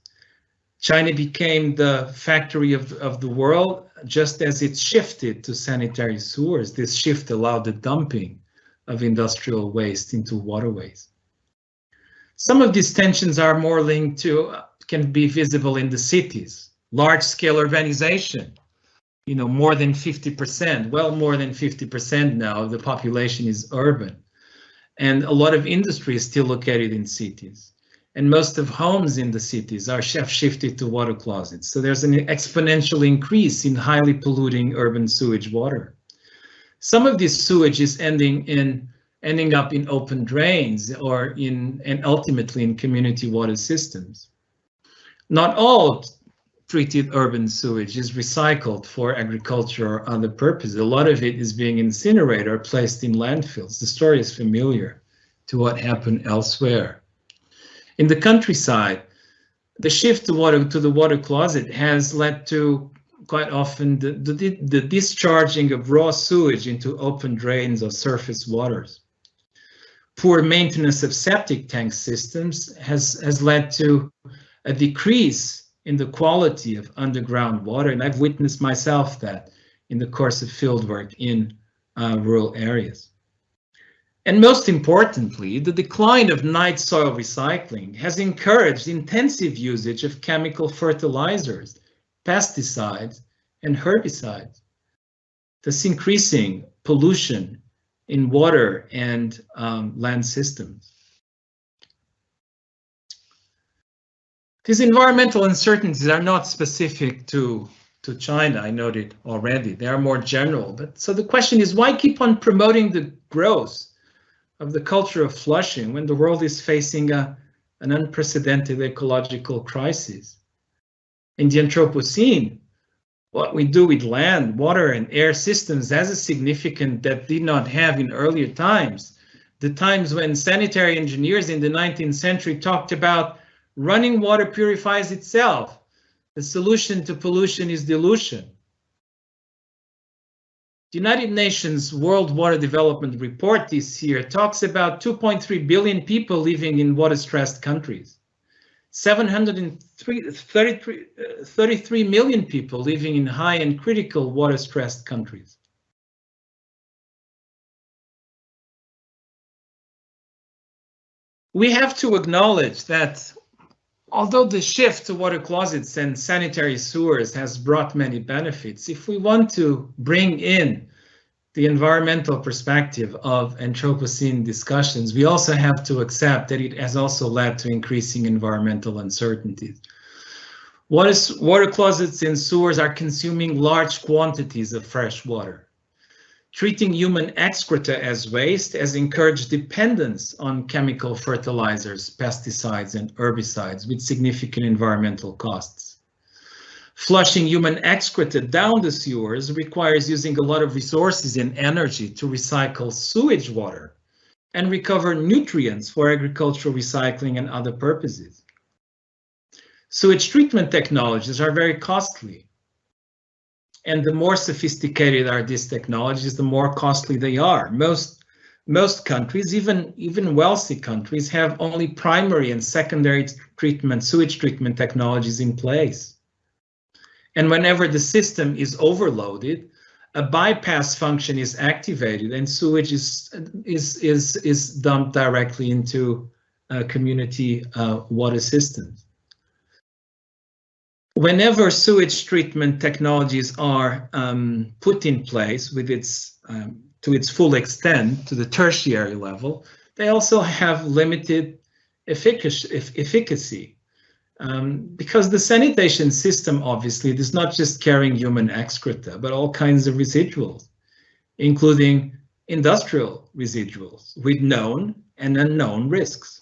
China became the factory of the world just as it shifted to sanitary sewers. This shift allowed the dumping of industrial waste into waterways. Some of these tensions are more linked to, can be visible in the cities. Large-scale urbanization, more than 50%, well more than 50% now of the population is urban. And a lot of industry is still located in cities. And most of homes in the cities have shifted to water closets. So there's an exponential increase in highly polluting urban sewage water. Some of this sewage is ending up in open drains and ultimately in community water systems. Not all treated urban sewage is recycled for agriculture or other purposes. A lot of it is being incinerated or placed in landfills. The story is familiar to what happened elsewhere. In the countryside, the shift to the water closet has led to quite often the discharging of raw sewage into open drains or surface waters. Poor maintenance of septic tank systems has led to a decrease in the quality of underground water, and I've witnessed myself that in the course of fieldwork in rural areas. And most importantly, the decline of night soil recycling has encouraged intensive usage of chemical fertilizers, pesticides, and herbicides. thus increasing pollution in water and land systems. These environmental uncertainties are not specific to China, I noted already. They are more general. But so the question is, why keep on promoting the growth of the culture of flushing when the world is facing an unprecedented ecological crisis? In the Anthropocene, what we do with land, water, and air systems has a significance that did not have in earlier times. The times when sanitary engineers in the 19th century talked about running water purifies itself. The solution to pollution is dilution. The United Nations World Water Development Report this year talks about 2.3 billion people living in water-stressed countries. 733 million people living in high and critical water-stressed countries. We have to acknowledge that although the shift to water closets and sanitary sewers has brought many benefits, if we want to bring in the environmental perspective of Anthropocene discussions, we also have to accept that it has also led to increasing environmental uncertainties. Water closets and sewers are consuming large quantities of fresh water. Treating human excreta as waste has encouraged dependence on chemical fertilizers, pesticides, and herbicides with significant environmental costs. Flushing human excreta down the sewers requires using a lot of resources and energy to recycle sewage water and recover nutrients for agricultural recycling and other purposes. Sewage treatment technologies are very costly. And the more sophisticated are these technologies, the more costly they are. Most countries, even wealthy countries, have only primary and secondary sewage treatment technologies in place. And whenever the system is overloaded, a bypass function is activated and sewage is dumped directly into community water systems. Whenever sewage treatment technologies are put in place with to its full extent to the tertiary level, they also have limited efficacy because the sanitation system obviously is not just carrying human excreta, but all kinds of residuals, including industrial residuals with known and unknown risks.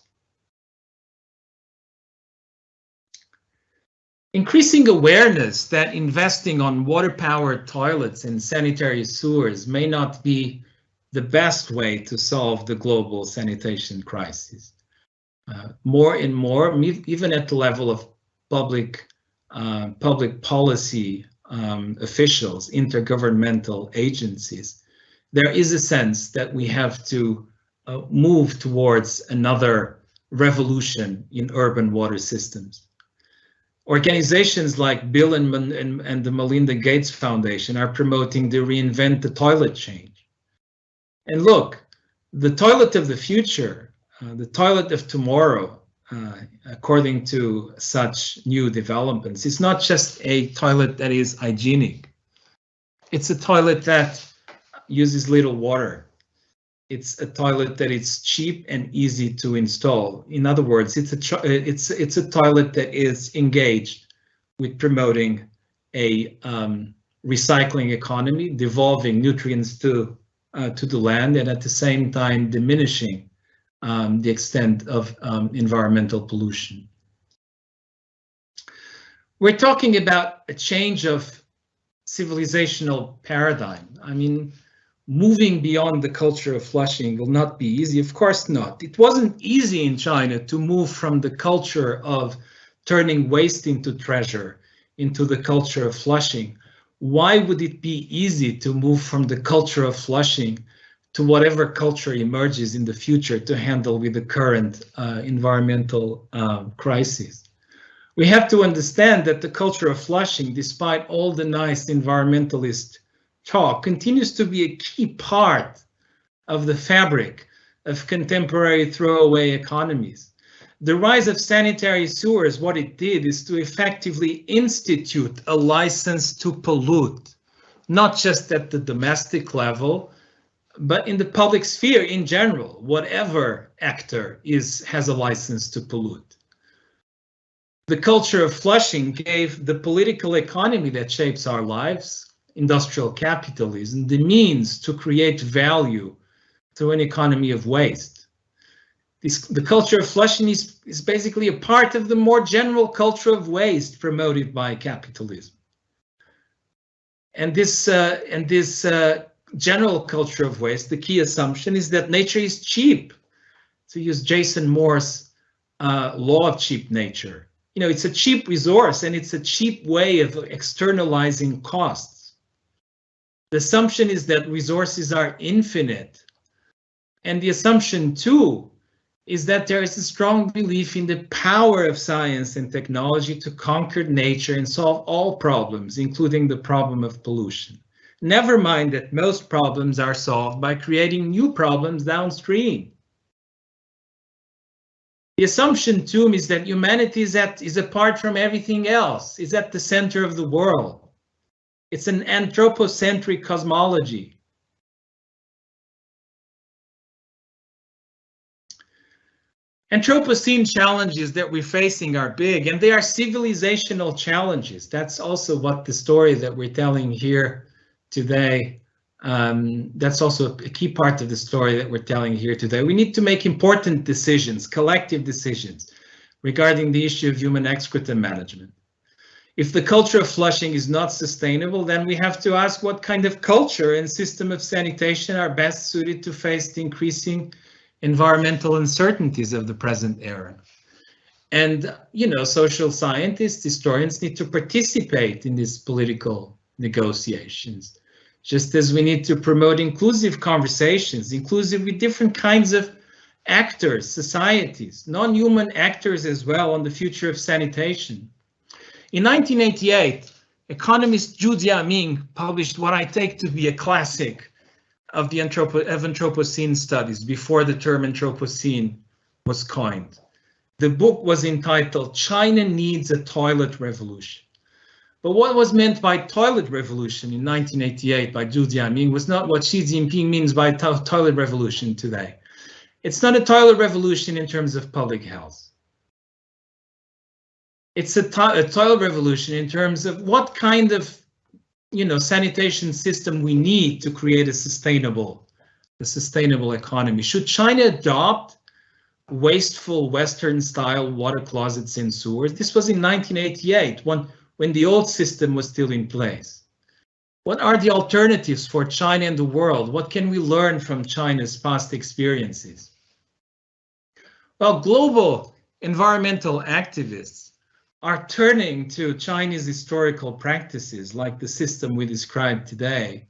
Increasing awareness that investing on water-powered toilets and sanitary sewers may not be the best way to solve the global sanitation crisis. More and more, even at the level of public policy officials, intergovernmental agencies, there is a sense that we have to move towards another revolution in urban water systems. Organizations like Bill and the Melinda Gates Foundation are promoting the Reinvent the Toilet change. And look, the toilet of the future, the toilet of tomorrow, according to such new developments, is not just a toilet that is hygienic. It's a toilet that uses little water. It's a toilet that is cheap and easy to install. In other words, it's a toilet that is engaged with promoting a recycling economy, devolving nutrients to the land, and at the same time diminishing the extent of environmental pollution. We're talking about a change of civilizational paradigm. I mean, moving beyond the culture of flushing will not be easy. Of course not. It wasn't easy in China to move from the culture of turning waste into treasure into the culture of flushing. Why would it be easy to move from the culture of flushing to whatever culture emerges in the future to handle with the current environmental crisis? We have to understand that the culture of flushing, despite all the nice environmentalist talk, continues to be a key part of the fabric of contemporary throwaway economies. The rise of sanitary sewers, what it did is to effectively institute a license to pollute, not just at the domestic level, but in the public sphere in general. Whatever actor has a license to pollute. The culture of flushing gave the political economy that shapes our lives, industrial capitalism, the means to create value through an economy of waste. The culture of flushing is basically a part of the more general culture of waste promoted by capitalism. And this general culture of waste, the key assumption is that nature is cheap. To use Jason Moore's law of cheap nature. You know, it's a cheap resource and it's a cheap way of externalizing costs. The assumption is that resources are infinite. And the assumption too is that there is a strong belief in the power of science and technology to conquer nature and solve all problems, including the problem of pollution. Never mind that most problems are solved by creating new problems downstream. The assumption too is that humanity is apart from everything else, is at the center of the world. It's an anthropocentric cosmology. Anthropocene challenges that we're facing are big, and they are civilizational challenges. That's also what the story that we're telling here today, that's also a key part of the story that we're telling here today. We need to make important decisions, collective decisions, regarding the issue of human excreta management. If the culture of flushing is not sustainable, then we have to ask what kind of culture and system of sanitation are best suited to face the increasing environmental uncertainties of the present era. And, you know, social scientists, historians need to participate in these political negotiations, just as we need to promote inclusive conversations, inclusive with different kinds of actors, societies, non-human actors as well, on the future of sanitation. In 1988, economist ZHANG published what I take to be a classic of the Anthropocene studies before the term Anthropocene was coined. The book was entitled China Needs a Toilet Revolution. But what was meant by toilet revolution in 1988 by ZHANG was not what Xi Jinping means by toilet revolution today. It's not a toilet revolution in terms of public health. It's a toilet revolution in terms of what kind of, you know, sanitation system we need to create a sustainable economy. Should China adopt wasteful Western-style water closets and sewers? This was in 1988, when the old system was still in place. What are the alternatives for China and the world? What can we learn from China's past experiences? Well, global environmental activists are turning to Chinese historical practices like the system we described today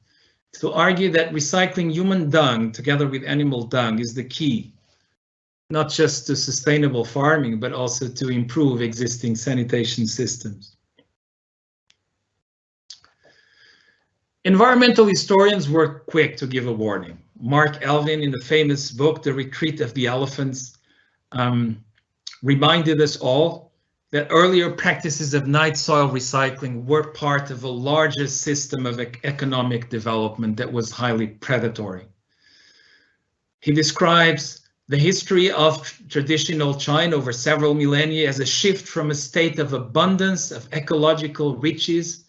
to argue that recycling human dung together with animal dung is the key, not just to sustainable farming, but also to improve existing sanitation systems. Environmental historians were quick to give a warning. Mark Alvin, in the famous book, The Retreat of the Elephants, reminded us all that earlier practices of night soil recycling were part of a larger system of economic development that was highly predatory. He describes the history of traditional China over several millennia as a shift from a state of abundance of ecological riches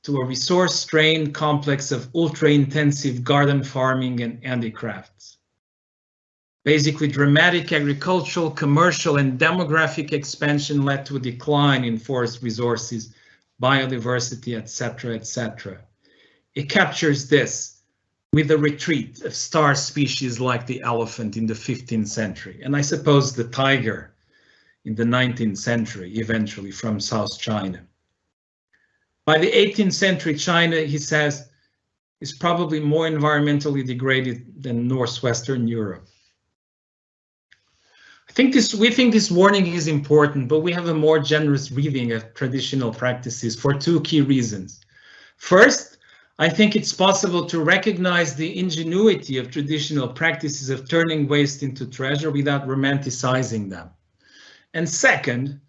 to a resource-strained complex of ultra-intensive garden farming and handicrafts. Basically, dramatic agricultural, commercial, and demographic expansion led to a decline in forest resources, biodiversity, etc., etc. It captures this with the retreat of star species like the elephant in the 15th century, and I suppose the tiger in the 19th century, eventually from South China. By the 18th century, China, he says, is probably more environmentally degraded than Northwestern Europe. We think this warning is important, but we have a more generous reading of traditional practices for two key reasons. First, I think it's possible to recognize the ingenuity of traditional practices of turning waste into treasure without romanticizing them. And second,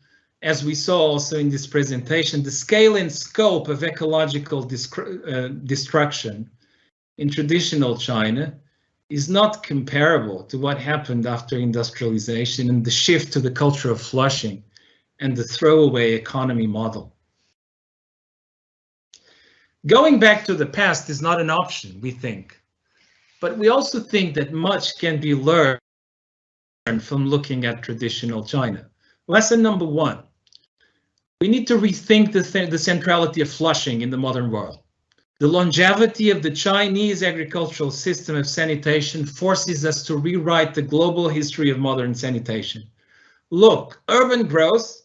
as we saw also in this presentation, the scale and scope of ecological destruction in traditional China is not comparable to what happened after industrialization and the shift to the culture of flushing and the throwaway economy model. Going back to the past is not an option, we think, but we also think that much can be learned from looking at traditional China. Lesson number 1, we need to rethink the centrality of flushing in the modern world. The longevity of the Chinese agricultural system of sanitation forces us to rewrite the global history of modern sanitation. Look, urban growth,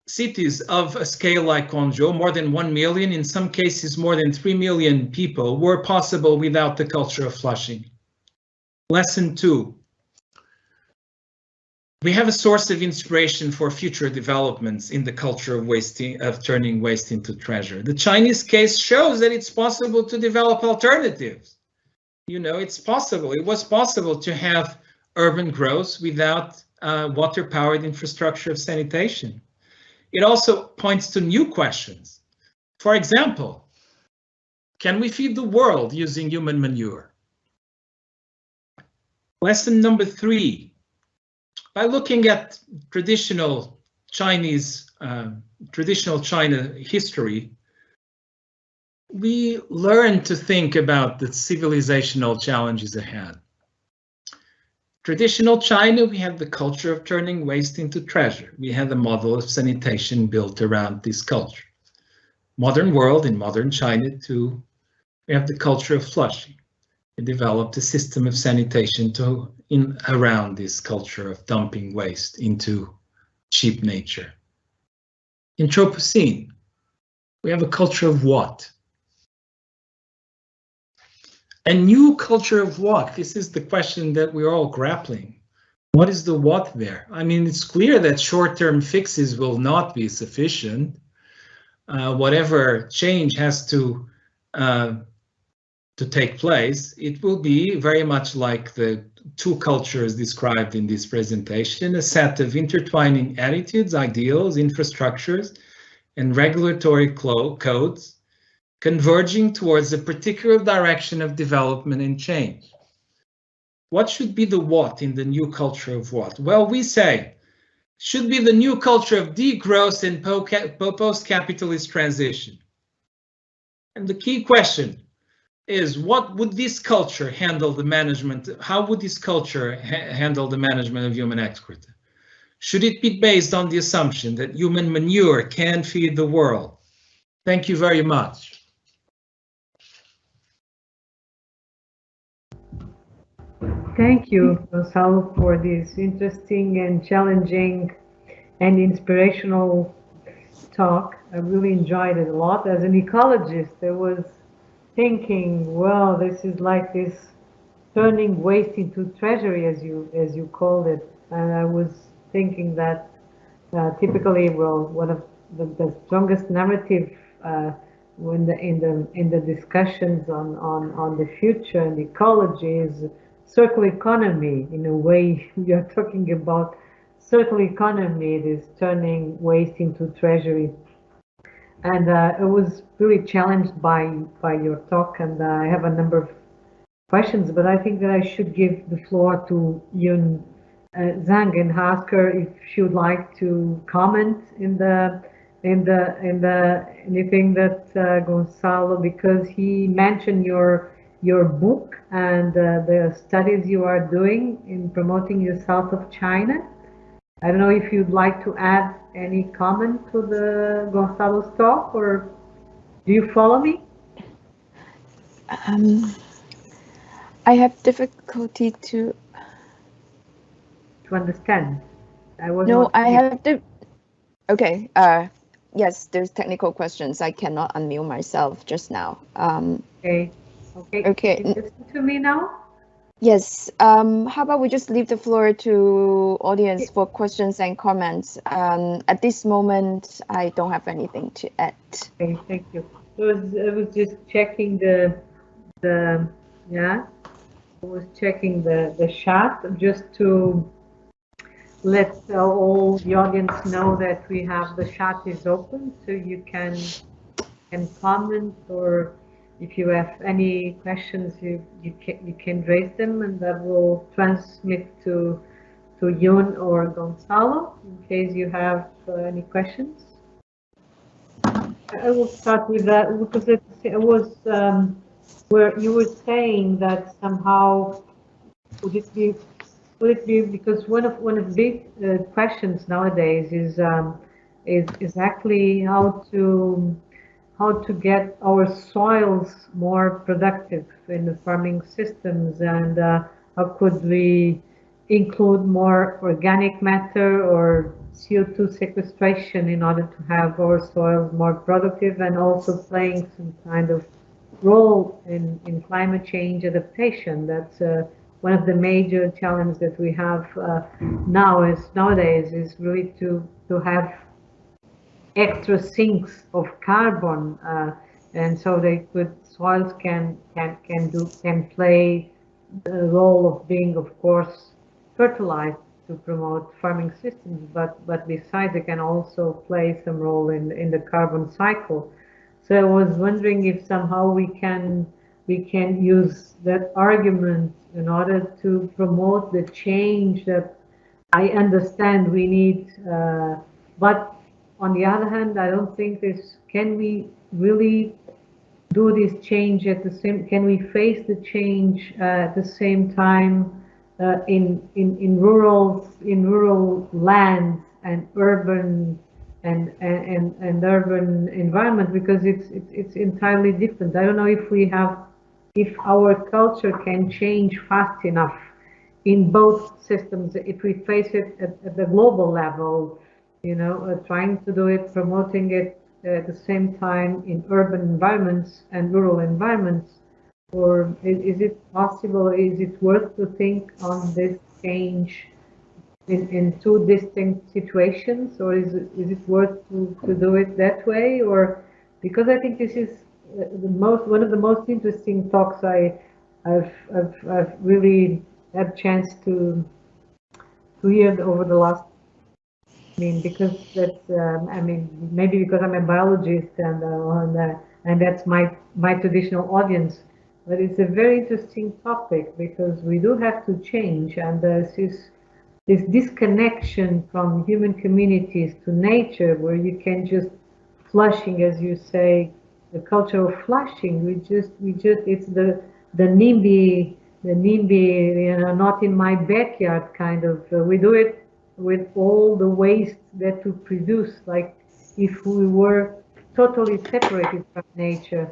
cities of a scale like Guangzhou, more than 1 million, in some cases more than 3 million people, were possible without the culture of flushing. Lesson 2. We have a source of inspiration for future developments in the culture of turning waste into treasure. The Chinese case shows that it's possible to develop alternatives. You know, it's possible. It was possible to have urban growth without water-powered infrastructure of sanitation. It also points to new questions. For example, can we feed the world using human manure? Lesson number 3. By looking at traditional China history, we learn to think about the civilizational challenges ahead. Traditional China, we have the culture of turning waste into treasure. We have a model of sanitation built around this culture. Modern world, in modern China too, we have the culture of flushing. We developed a system of sanitation around this culture of dumping waste into cheap nature. Anthropocene, we have a culture of what? A new culture of what? This is the question that we're all grappling. What is the what there? I mean, it's clear that short-term fixes will not be sufficient. Whatever change has to take place, it will be very much like the 2 cultures described in this presentation, a set of intertwining attitudes, ideals, infrastructures, and regulatory codes converging towards a particular direction of development and change. What should be the what in the new culture of what? Well, we say, should be the new culture of degrowth and post-capitalist transition. And the key question is, what would this culture handle the management? How would this culture handle the management of human excreta? Should it be based on the assumption that human manure can feed the world? Thank you very much. Thank you, Gonçalo, for this interesting and challenging and inspirational talk. I really enjoyed it a lot. As an ecologist, I was thinking, well, this is like this turning waste into treasury, as you called it. And I was thinking that typically, well, one of the strongest narrative in the discussions on the future and ecology is circular economy. In a way, we are talking about circular economy. It is turning waste into treasury. And I was really challenged by your talk, and I have a number of questions, but I think that I should give the floor to ZHANG and ask her if she would like to comment in the anything that Gonçalo, because he mentioned your book and the studies you are doing in promoting the south of China. I don't know if you'd like to add any comment to the Gonçalo's talk, or do you follow me? I have difficulty to understand. Okay. Yes, there's technical questions. I cannot unmute myself just now. Okay. Can you listen to me now? Yes. How about we just leave the floor to audience for questions and comments. At this moment, I don't have anything to add. Okay, thank you. I was just checking the chat just to let all the audience know that we have the chat is open, so you can comment, or if you have any questions, you can raise them, and that will transmit to Yun or Gonçalo in case you have any questions. I will start with that because it was where you were saying that somehow would it be because one of the big questions nowadays is exactly how to get our soils more productive in the farming systems, and how could we include more organic matter or CO2 sequestration in order to have our soils more productive, and also playing some kind of role in climate change adaptation. That's one of the major challenges that we have nowadays is really to have extra sinks of carbon, and so soils can play the role of being, of course, fertilized to promote farming systems, but besides, they can also play some role in the carbon cycle. So I was wondering if somehow we can use that argument in order to promote the change that I understand we need, but on the other hand, I don't think this, can we really do this change at the same, can we face the change at the same time in rural lands and urban and urban environment, because it's entirely different. I don't know if our culture can change fast enough in both systems if we face it at the global level, you know, trying to do it, promoting it at the same time in urban environments and rural environments. Or is it possible, is it worth to think on this change in two distinct situations, or is it worth to do it that way? Or because I think this is one of the most interesting talks I've really had a chance to hear over the last, I mean, because that's I mean, maybe because I'm a biologist and that's my traditional audience. But it's a very interesting topic because we do have to change, and there's this disconnection from human communities to nature, where you can just flushing, as you say, the culture of flushing. We just it's the NIMBY, you know, not in my backyard kind of. We do it with all the waste that we produce, like if we were totally separated from nature,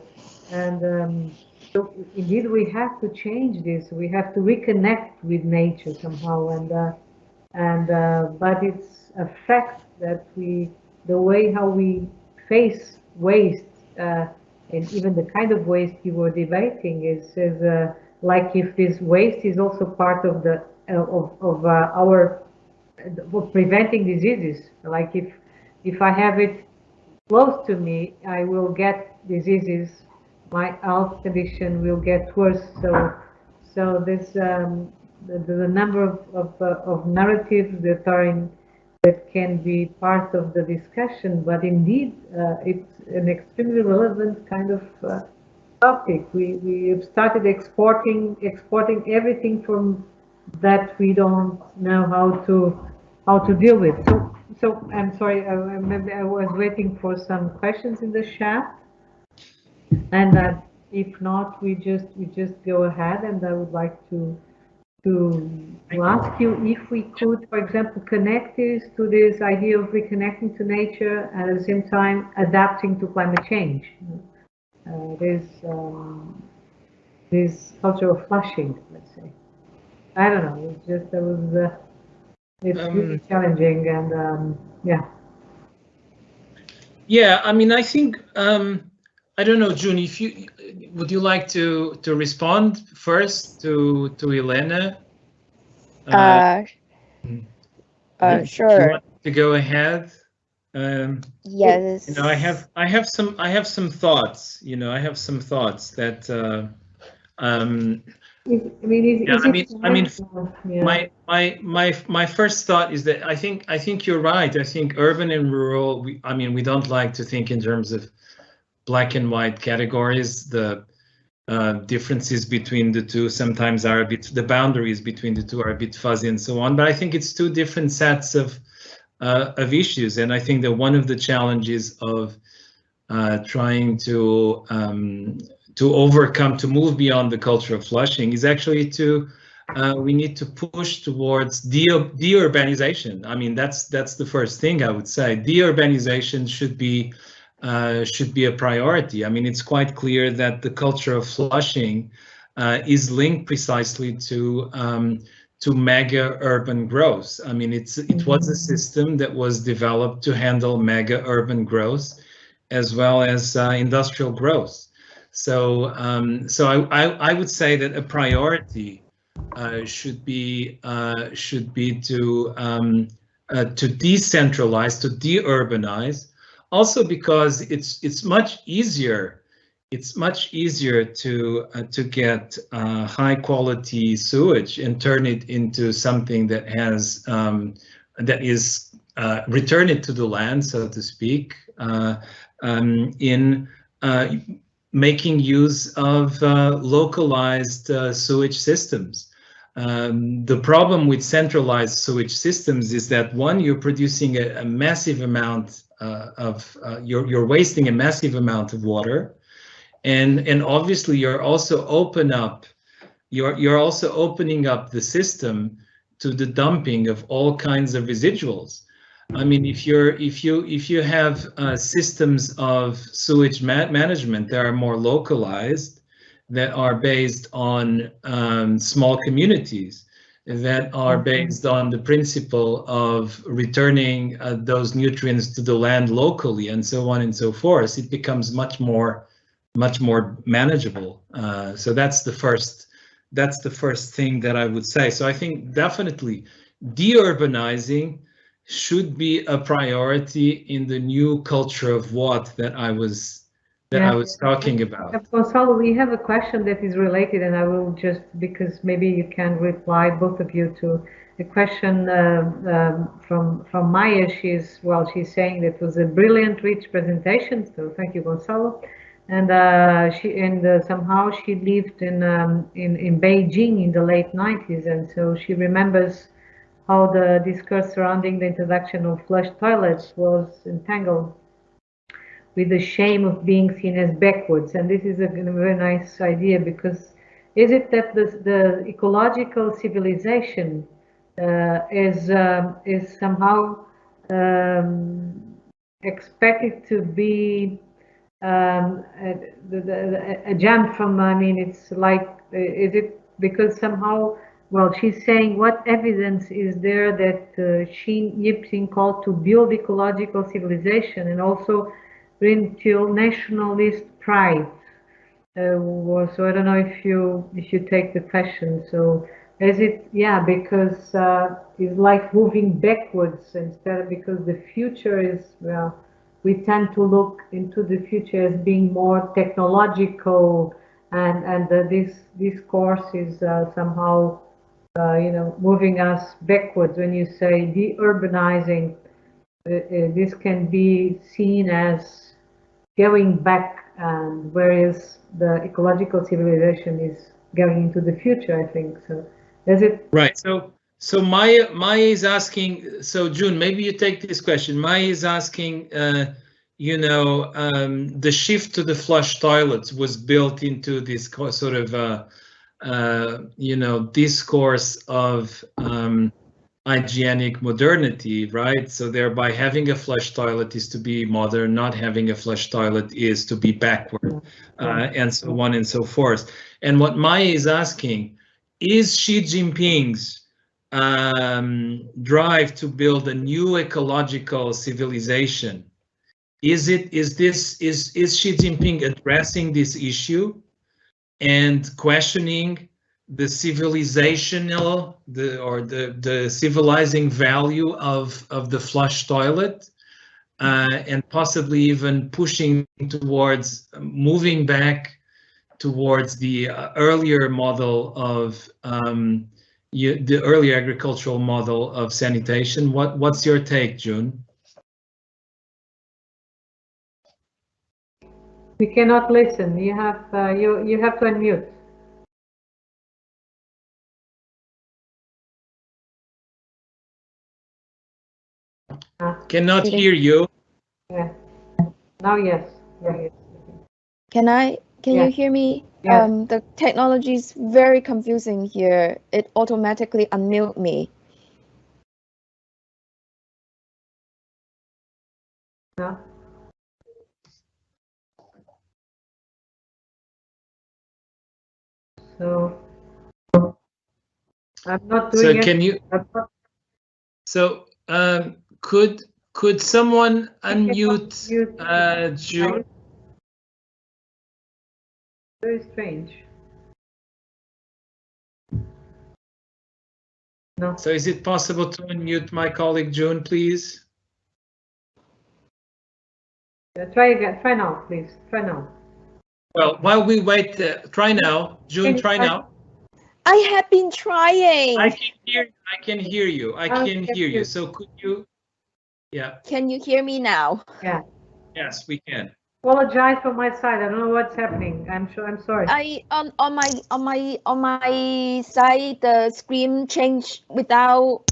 and. So indeed, we have to change this. We have to reconnect with nature somehow, but it's a fact that the way how we face waste, and even the kind of waste you were debating is like if this waste is also part of the our preventing diseases. Like if I have it close to me, I will get diseases. My health condition will get worse. So this the number of narratives that can be part of the discussion, but indeed it's an extremely relevant kind of topic. We have started exporting everything from that we don't know how to deal with. So I'm sorry, maybe I was waiting for some questions in the chat. And if not, we just go ahead, and I would like to ask you if we could, for example, connect this to this idea of reconnecting to nature and at the same time adapting to climate change. This culture of flushing, let's say. I don't know. It's just it's really challenging, and yeah. Yeah, I mean, I think. I don't know, June, if would you like to respond first to Helena? Sure. To go ahead. Yes. You know, I have some thoughts. You know, I have some thoughts that My first thought is that I think you're right. I think urban and rural. We don't like to think in terms of black and white categories. The differences between the two sometimes are a bit. The boundaries between the two are a bit fuzzy and so on. But I think it's two different sets of issues, and I think that one of the challenges of trying to overcome, to move beyond the culture of flushing, is actually we need to push towards deurbanization. I mean, that's the first thing I would say. Deurbanization should be a priority. I mean, it's quite clear that the culture of flushing is linked precisely to mega urban growth. I mean, it was a system that was developed to handle mega urban growth as well as industrial growth. So I would say that a priority should be to decentralize, to deurbanize. Also because it's much easier to get high quality sewage and turn it into something that has return it to the land, so to speak, in making use of localized sewage systems. The problem with centralized sewage systems is that, one, you're producing a massive amount you're wasting a massive amount of water, and obviously you're also opening up the system to the dumping of all kinds of residuals. I mean, if you have systems of sewage management that are more localized, that are based on small communities, that are based on the principle of returning those nutrients to the land locally, and so on and so forth, it becomes much more manageable. So that's the first thing that I would say. So I think definitely deurbanizing should be a priority in the new culture of what that I was talking about. Gonçalo, we have a question that is related, and I will just, because maybe you can reply, both of you, to a question from Maya. She's saying that it was a brilliant, rich presentation. So thank you, Gonçalo. And somehow she lived in Beijing in the late 90s, and so she remembers how the discourse surrounding the introduction of flush toilets was entangled with the shame of being seen as backwards. And this is a very nice idea, because is it that the ecological civilization is somehow expected to be a jump from, I mean, it's like, is it because somehow, well, she's saying what evidence is there that Xi Jinping called to build ecological civilization and also until nationalist pride. So I don't know if you take the question. So is it, yeah, because it's like moving backwards instead of, because the future is, well, we tend to look into the future as being more technological, and this course is somehow moving us backwards. When you say deurbanizing, this can be seen as going back, and whereas the ecological civilization is going into the future, I think. So is it right? So Maya is asking, so June, maybe you take this question. Maya is asking, the shift to the flush toilets was built into this sort of discourse of hygienic modernity, right? So thereby having a flush toilet is to be modern, not having a flush toilet is to be backward, and so on and so forth. And what Maya is asking is Xi Jinping's drive to build a new ecological civilization. Is Xi Jinping addressing this issue and questioning the civilizational, the civilizing value of the flush toilet, and possibly even pushing towards moving back towards the earlier model of the early agricultural model of sanitation. What's your take, June? We cannot listen. You have you have to unmute. Cannot hear you. Yeah. Now yes. Yes. Can you hear me? Yes. The technology is very confusing here. It automatically unmute me. No. So I'm not doing it. So can you? So could someone unmute June? Very strange. No. So is it possible to unmute my colleague June, please? Try again. Try now, please. Try now. Well, while we wait, try now. June, try now. I have been trying. I can hear you. I can hear you. So could you? Yeah. Can you hear me now? Yeah. Yes, we can. Apologize for my side. I don't know what's happening. I'm sorry. On my side, the screen changed without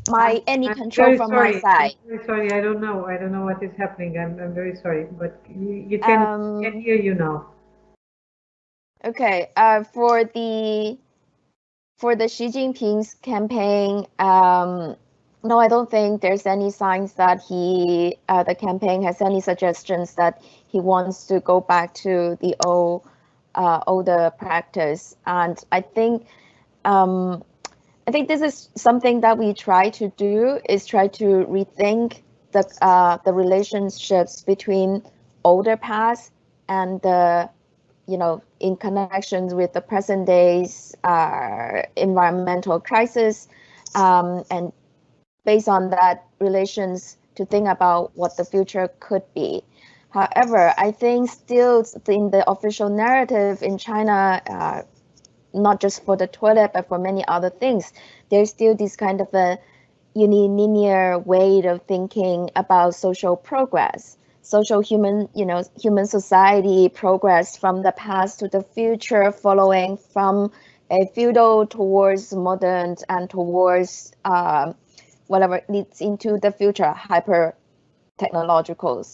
any control from my side. I'm very sorry. I don't know what is happening. I'm very sorry, but you can hear you now. Okay. For the Xi Jinping's campaign, no, I don't think there's any signs that the campaign has any suggestions that he wants to go back to the older practice. And I think this is something that we try to do, is try to rethink the relationships between older past and the, in connections with the present day's environmental crisis, and based on that relations to think about what the future could be. However, I think still in the official narrative in China, not just for the toilet, but for many other things, there's still this kind of a unilinear way of thinking about social progress, human society progress from the past to the future, following from a feudal towards modern and towards whatever leads into the future, hyper technological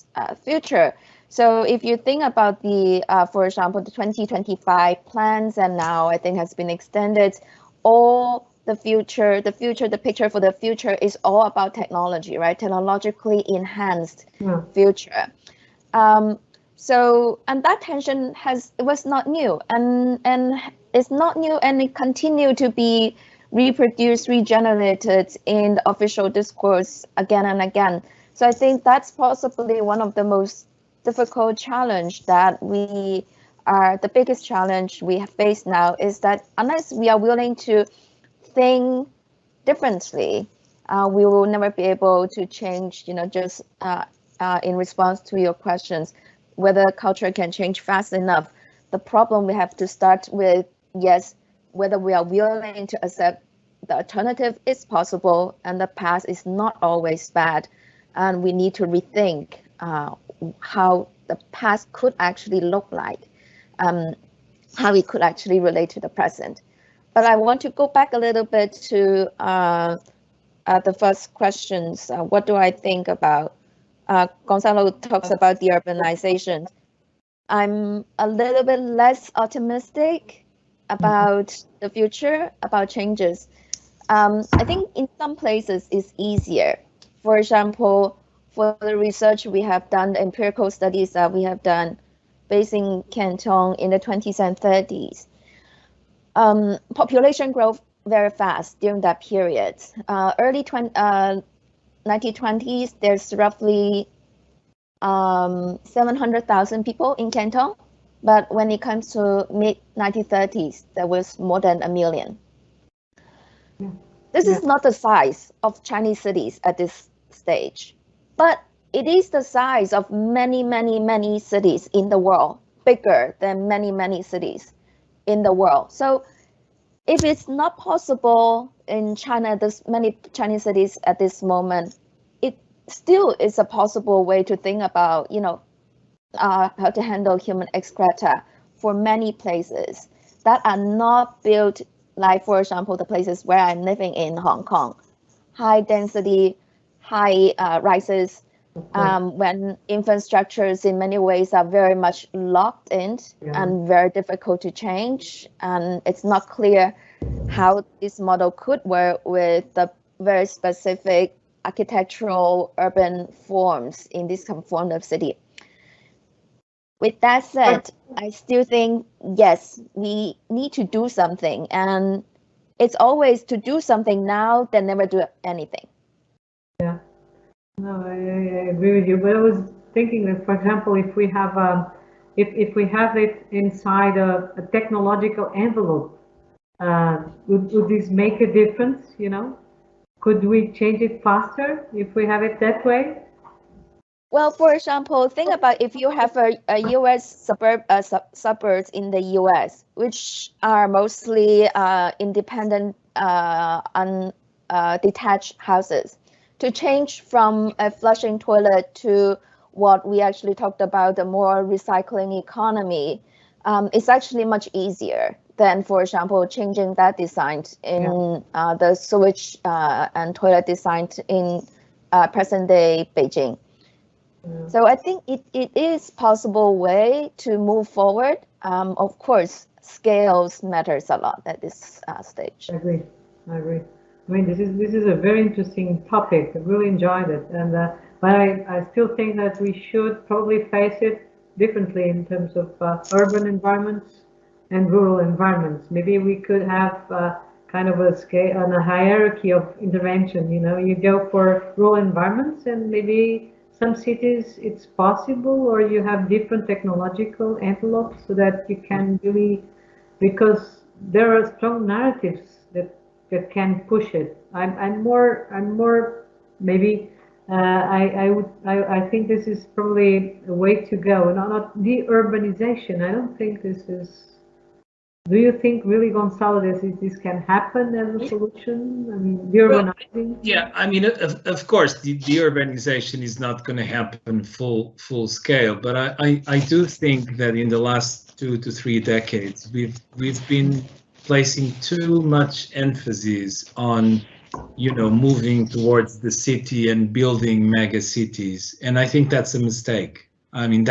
future. So if you think about for example, the 2025 plans, and now I think has been extended, all the picture for the future is all about technology, right? Technologically enhanced future. So, and that tension was not new, and it's not new, and it continued to be reproduced, regenerated in the official discourse again and again. So I think that's possibly one of the most difficult challenge that the biggest challenge we have faced now, is that unless we are willing to think differently, we will never be able to change, just in response to your questions, whether culture can change fast enough. The problem we have to start with, yes, whether we are willing to accept the alternative is possible, and the past is not always bad. And we need to rethink how the past could actually look like, how it could actually relate to the present. But I want to go back a little bit to the first questions. What do I think about? Gonçalo talks about the urbanization. I'm a little bit less optimistic about the future, about changes. I think in some places it's easier. For example, for the research we have done, the empirical studies that we have done based in Canton in the 20s and 30s, population growth very fast during that period. Early 1920s, there's roughly 700,000 people in Canton, but when it comes to mid-1930s, there was more than 1 million. This is not the size of Chinese cities at this stage, but it is the size of many, many, many cities in the world, bigger than many, many cities in the world. So if it's not possible in China, there's many Chinese cities at this moment, it still is a possible way to think about, how to handle human excreta for many places that are not built, like, for example, the places where I'm living in Hong Kong, high density, high rises, when infrastructures in many ways are very much locked in and very difficult to change. And it's not clear how this model could work with the very specific architectural urban forms in this form of city. With that said, I still think, yes, we need to do something. And it's always to do something now than never do anything. Yeah. No, I agree with you. But I was thinking that, for example, if we have if we have it inside a technological envelope, would this make a difference? Could we change it faster if we have it that way? Well, for example, think about if you have a U.S. suburbs in the U.S., which are mostly independent, detached houses. To change from a flushing toilet to what we actually talked about, the more recycling economy, it's actually much easier than, for example, changing that design in the sewage and toilet design in present-day Beijing. So I think it is possible way to move forward. Of course, scales matters a lot at this stage. I agree. I mean, this is a very interesting topic. I really enjoyed it, but I still think that we should probably face it differently in terms of urban environments and rural environments. Maybe we could have kind of a scale and a hierarchy of intervention. You go for rural environments, and maybe some cities it's possible, or you have different technological envelopes so that you can really, because there are strong narratives that can push it. I'm more maybe I think this is probably a way to go. Not de-urbanization. I don't think this is. Do you think really, Gonçalo, this can happen as a solution? I mean, de-urbanizing. Yeah, I mean, of course, the de-urbanization is not going to happen full scale, but I do think that in the last 2 to 3 decades we've been placing too much emphasis on, moving towards the city and building mega cities, and I think that's a mistake. I mean,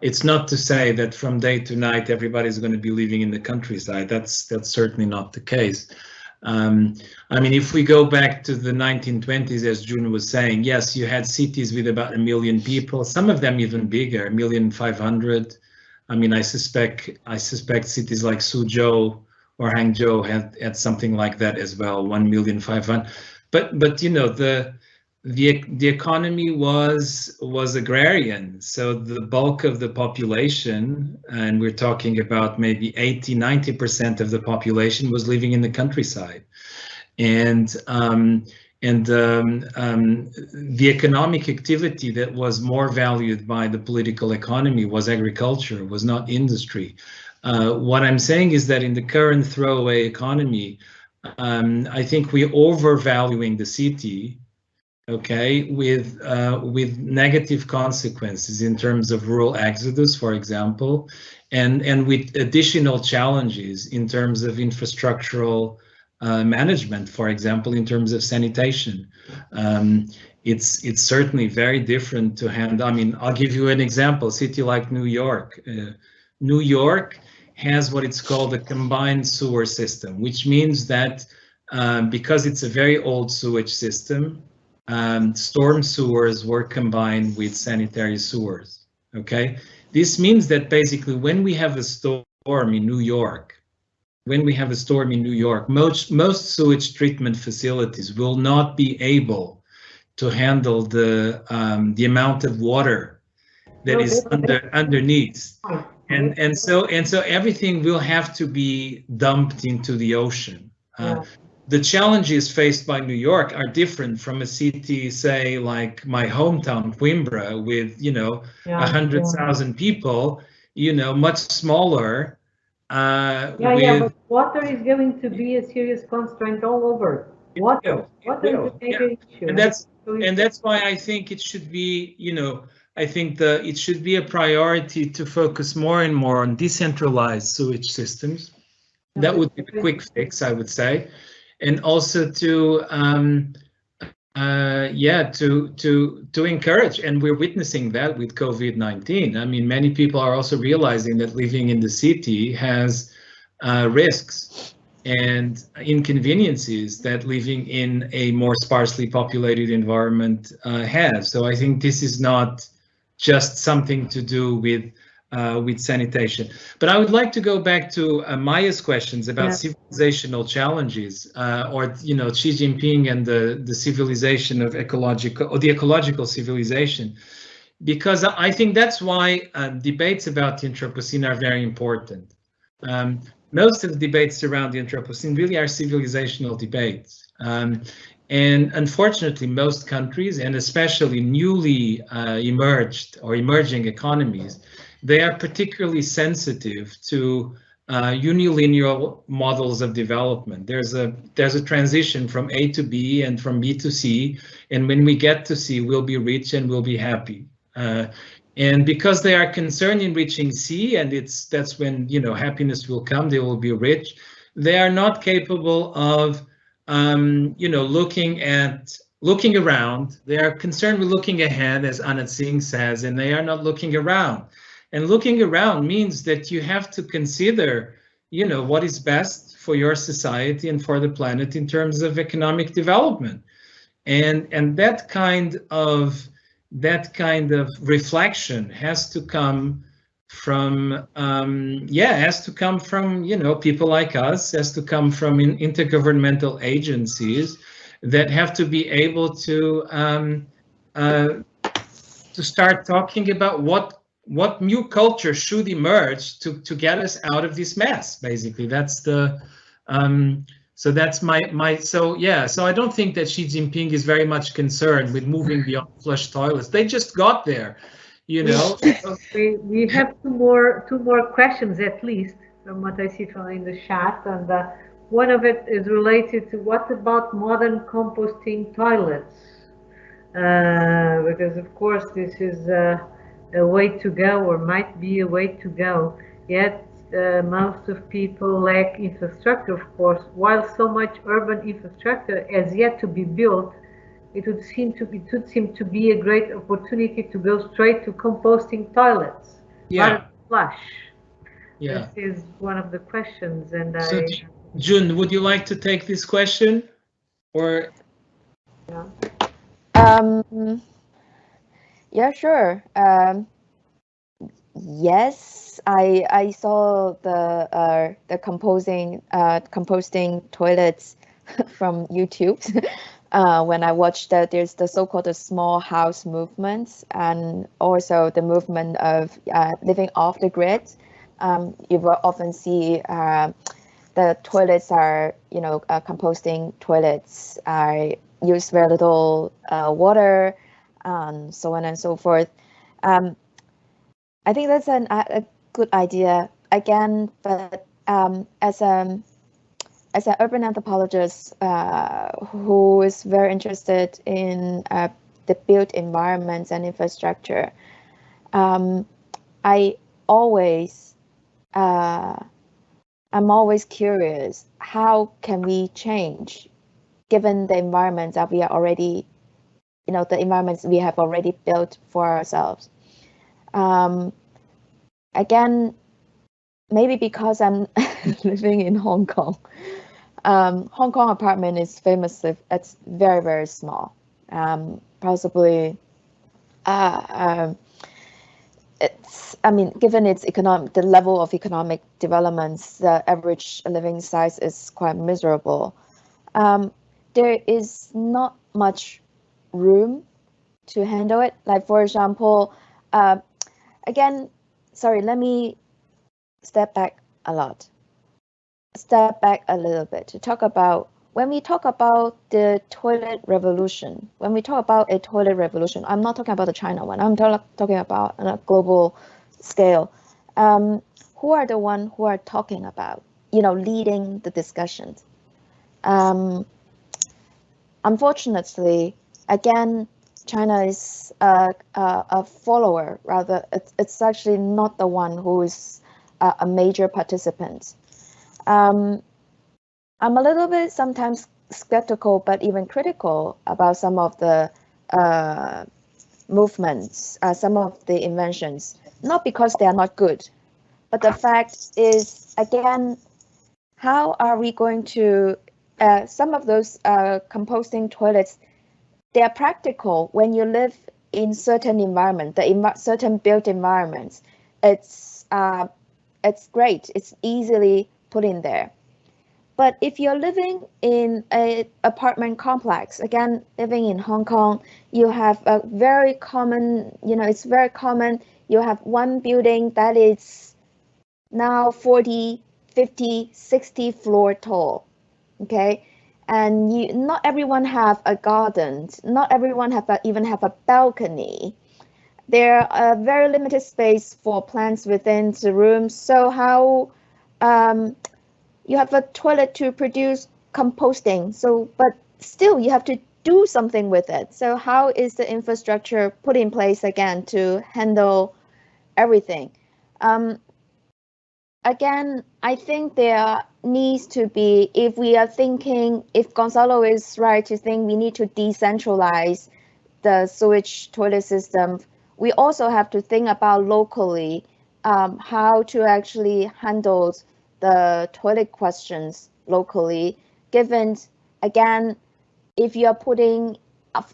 it's not to say that from day to night everybody's going to be living in the countryside. That's certainly not the case. I mean, if we go back to the 1920s, as June was saying, yes, you had cities with about 1 million people, some of them even bigger, 1,500,000. I mean, I suspect cities like Suzhou or Hangzhou had something like that as well, 1,500,000. But the economy was agrarian, so the bulk of the population, and we're talking about maybe 80–90% of the population, was living in the countryside, and the economic activity that was more valued by the political economy was agriculture, was not industry. What I'm saying is that in the current throwaway economy, I think we're overvaluing the city, okay, with negative consequences in terms of rural exodus, for example, and with additional challenges in terms of infrastructural management, for example, in terms of sanitation. It's certainly very different to handle. I mean, I'll give you an example. A city like New York. New York has what it's called a combined sewer system, which means that because it's a very old sewage system, storm sewers were combined with sanitary sewers. Okay, this means that basically when we have a storm in New York, most sewage treatment facilities will not be able to handle the amount of water that is underneath, and so everything will have to be dumped into the ocean. The challenges faced by New York are different from a city, say, like my hometown, Coimbra, with 100,000 people, much smaller. But water is going to be a serious constraint all over. Water is a major issue. And that's why I think it should be, I think it should be a priority to focus more and more on decentralized sewage systems. That would be the quick fix, I would say, and also to encourage, and we're witnessing that with COVID-19. I mean, many people are also realizing that living in the city has risks and inconveniences that living in a more sparsely populated environment has. So I think this is not just something to do with sanitation. But I would like to go back to Maya's questions about civilizational challenges, or Xi Jinping and the civilization of the ecological civilization, because I think that's why debates about the Anthropocene are very important. Most of the debates around the Anthropocene really are civilizational debates. And unfortunately, most countries, and especially newly emerged or emerging economies, they are particularly sensitive to unilinear models of development. There's a transition from A to B and from B to C, and when we get to C, we'll be rich and we'll be happy. And because they are concerned in reaching C, and that's when happiness will come, they will be rich. They are not capable of looking around. They are concerned with looking ahead, as Anat Singh says, and they are not looking around. And looking around means that you have to consider, what is best for your society and for the planet in terms of economic development. And that kind of reflection has to come from people like us, has to come from intergovernmental agencies that have to be able to start talking about what new culture should emerge to get us out of this mess. Basically, that's the so that's so I don't think that Xi Jinping is very much concerned with moving beyond flush toilets. They just got there, We have two more questions at least from what I see from in the chat, and one of it is related to what about modern composting toilets, because of course this is a way to go, or might be a way to go, yet most of people lack infrastructure, of course. While so much urban infrastructure has yet to be built, it would seem to be a great opportunity to go straight to composting toilets, rather than flush. This is one of the questions, and so, June, would you like to take this question, or? Yeah, sure. Yes, I saw the composting toilets from YouTube when I watched that. There's the so-called small house movements, and also the movement of living off the grid. You will often see the toilets are, composting toilets use very little water, so on and so forth. I think that's a good idea again, but as an urban anthropologist who is very interested in the built environments and infrastructure, I'm always curious, how can we change given the environments that we are already, the environments we have already built for ourselves. Again, maybe because I'm living in Hong Kong. Hong Kong apartment is famously, it's very, very small. Possibly, given its the level of economic developments, the average living size is quite miserable. There is not much room to handle it. Like, for example, again, sorry, let me step back a little bit to talk about, when we talk about the toilet revolution, I'm not talking about the China one, I'm talking about on a global scale. who are the ones who are talking about, leading the discussions? Unfortunately, again, China is a follower, rather. It's actually not the one who is a major participant. I'm a little bit sometimes skeptical, but even critical about some of the movements, some of the inventions, not because they are not good, but the fact is, again, how are we going to, some of those composting toilets, they are practical when you live in certain environment, certain built environments. It's great, it's easily put in there. But if you're living in an apartment complex, again, living in Hong Kong, you have a very common, it's very common, you have one building that is now 40, 50, 60 floor tall, okay? And not everyone have a garden, not everyone even have a balcony. There are very limited space for plants within the room. So how you have a toilet to produce composting, but still you have to do something with it. So how is the infrastructure put in place again to handle everything? Again, I think there needs to be, if we are thinking, if Gonçalo is right to think we need to decentralize the sewage toilet system, we also have to think about locally how to actually handle the toilet questions locally, given, again, if you are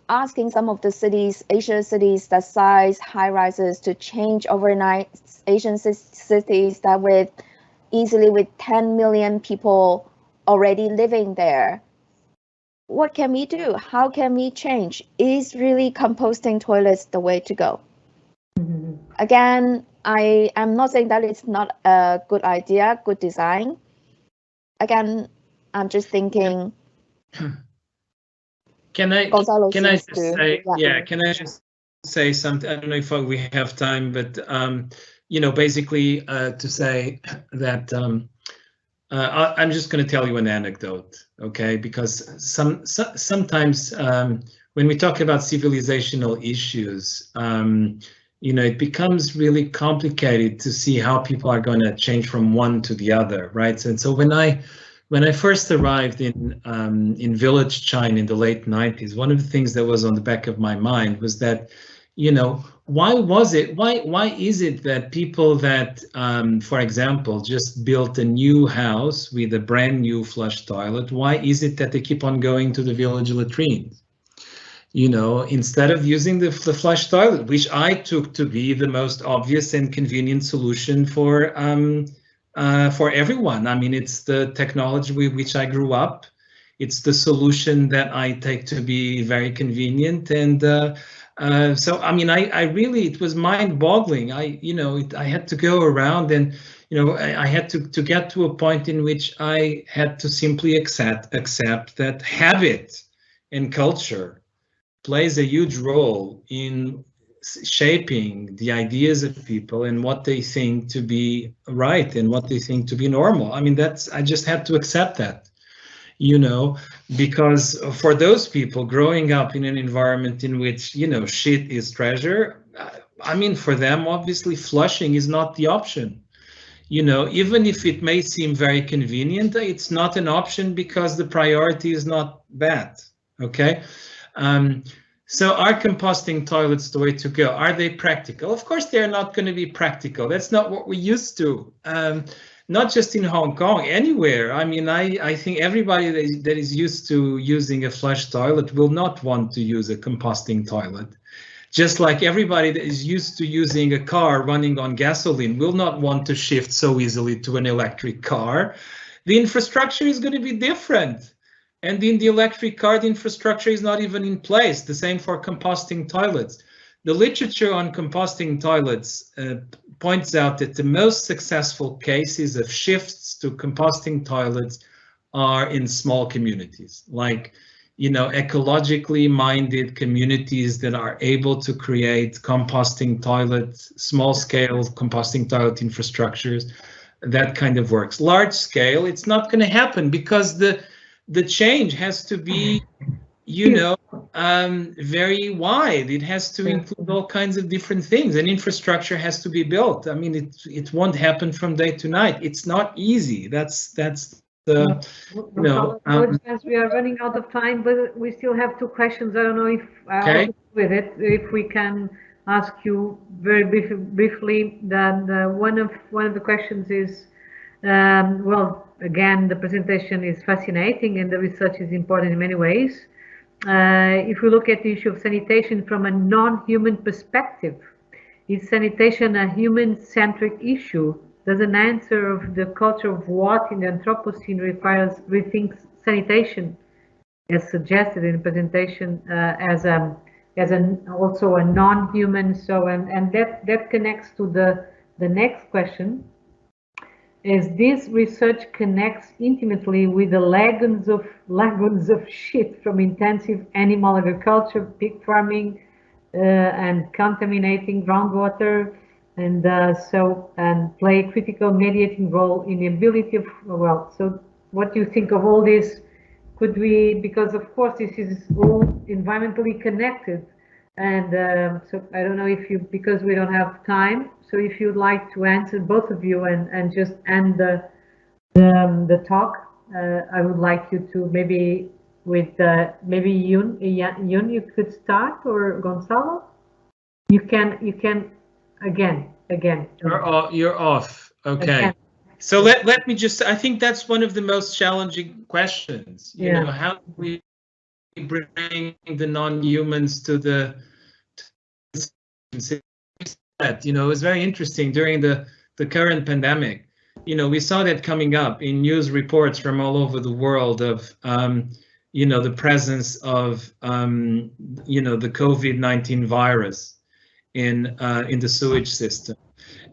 asking some of the cities, Asian cities that size high-rises to change overnight, Asian cities that easily with 10 million people already living there, what can we do? How can we change? Is really composting toilets the way to go? Mm-hmm. Again, I am not saying that it's not a good idea, good design. Again, I'm just thinking. Can I just say something? I don't know if we have time, but basically to say that I'm just going to tell you an anecdote, okay? Because sometimes when we talk about civilizational issues, it becomes really complicated to see how people are going to change from one to the other, right? And so when I first arrived in village China in the late 90s, one of the things that was on the back of my mind was that, why is it that people that, for example, just built a new house with a brand new flush toilet, why is it that they keep on going to the village latrines? Instead of using the flush toilet, which I took to be the most obvious and convenient solution for everyone. I mean, it's the technology with which I grew up. It's the solution that I take to be very convenient. And so, I mean, I really, it was mind-boggling. I had to go around and, I had to get to a point in which I had to simply accept that habit and culture plays a huge role in shaping the ideas of people and what they think to be right and what they think to be normal. I mean, I just had to accept that, because for those people growing up in an environment in which, shit is treasure, I mean, for them, obviously, flushing is not the option. Even if it may seem very convenient, it's not an option because the priority is not that, okay? So are composting toilets the way to go? Are they practical? Of course, they're not going to be practical. That's not what we're used to. Not just in Hong Kong, anywhere. I mean, I think everybody that is used to using a flush toilet will not want to use a composting toilet. Just like everybody that is used to using a car running on gasoline will not want to shift so easily to an electric car. The infrastructure is going to be different. And in the electric car, the infrastructure is not even in place. The same for composting toilets. The literature on composting toilets points out that the most successful cases of shifts to composting toilets are in small communities, like, ecologically minded communities that are able to create composting toilets, small scale composting toilet infrastructures. that kind of works. Large scale, it's not going to happen because the change has to be, you know, very wide. It has to include all kinds of different things, and infrastructure has to be built. I mean, it won't happen from day to night. It's not easy. That's the, you know. As we are running out of time, but we still have 2 questions. I don't know if with it, if we can ask you very briefly. Then one of the questions is, well, again, the presentation is fascinating and the research is important in many ways. If we look at the issue of sanitation from a non-human perspective, is sanitation a human-centric issue? Does an answer of the culture of what in the Anthropocene requires rethink sanitation, as suggested in the presentation, as also a non-human? So and that connects to the next question. Is this research connects intimately with the lagoons of shit from intensive animal agriculture, pig farming, and contaminating groundwater, and play a critical mediating role in the ability of, well, so what do you think of all this? Could we, because of course this is all environmentally connected, and so I don't know if you, because we don't have time, so if you'd like to answer, both of you, and just end the talk, I would like you to maybe with maybe Yun, you could start, or Gonçalo. You can again. You're off. Okay. Again. So let me just, I think that's one of the most challenging questions. You know, how do we bring the non-humans to the, you know, it was very interesting during the current pandemic. You know, we saw that coming up in news reports from all over the world of, you know, the presence of, you know, the COVID-19 virus in the sewage system,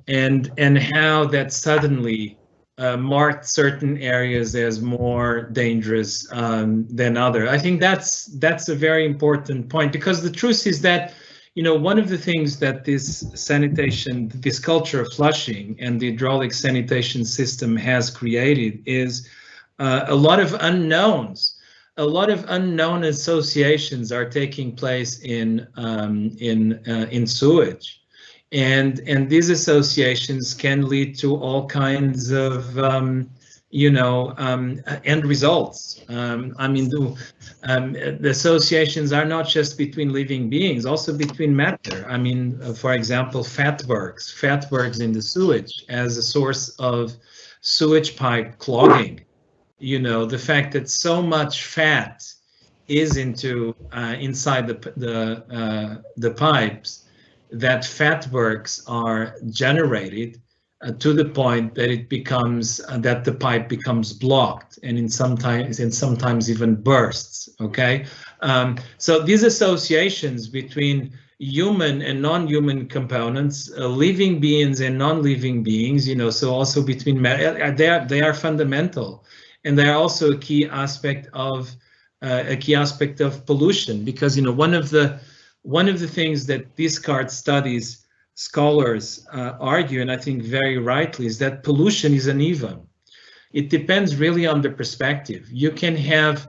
and how that suddenly marked certain areas as more dangerous than other. I think that's a very important point, because the truth is that, you know, one of the things that this sanitation, this culture of flushing and the hydraulic sanitation system has created is a lot of unknowns. A lot of unknown associations are taking place in sewage, and these associations can lead to all kinds of you know, end results. I mean, the associations are not just between living beings, also between matter. I mean, for example, fatbergs in the sewage as a source of sewage pipe clogging. You know, the fact that so much fat is inside the pipes, that fatbergs are generated to the point that it becomes that the pipe becomes blocked, and sometimes even bursts. Okay, so these associations between human and non-human components, living beings and non-living beings, you know, so also between they are fundamental. And they are also a key aspect of pollution, because, you know, one of the things that discard studies scholars argue, and I think very rightly, is that pollution is uneven. It depends really on the perspective. You can have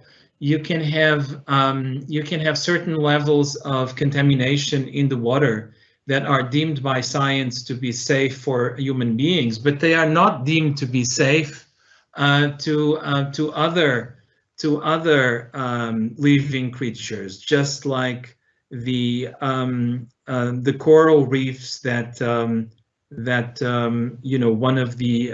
certain levels of contamination in the water that are deemed by science to be safe for human beings, but they are not deemed to be safe to other living creatures, just like the coral reefs that you know, one of the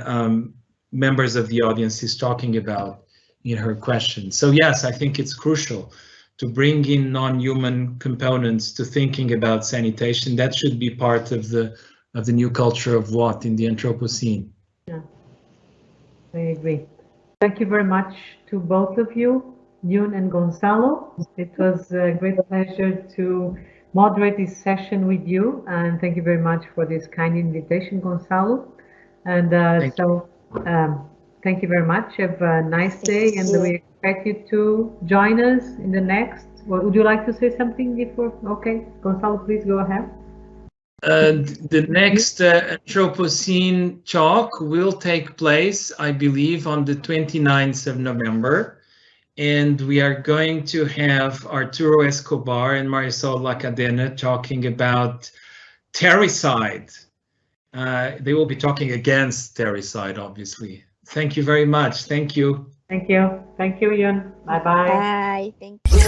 members of the audience is talking about in her question. So yes, I think it's crucial to bring in non-human components to thinking about sanitation. That should be part of the new culture of what in the Anthropocene. Yeah. I agree. Thank you very much to both of you, Yun and Gonçalo. It was a great pleasure to moderate this session with you, and thank you very much for this kind invitation, Gonçalo. And thank you very much. Have a nice day, and we expect you to join us in the next. Well, would you like to say something before? Okay, Gonçalo, please go ahead. The next Anthropocene talk will take place, I believe, on the 29th of November. And we are going to have Arturo Escobar and Marisol Lacadena talking about terricide. They will be talking against terricide, obviously. Thank you very much. Thank you. Thank you. Thank you, Ian. Bye-bye. Bye. Thank you.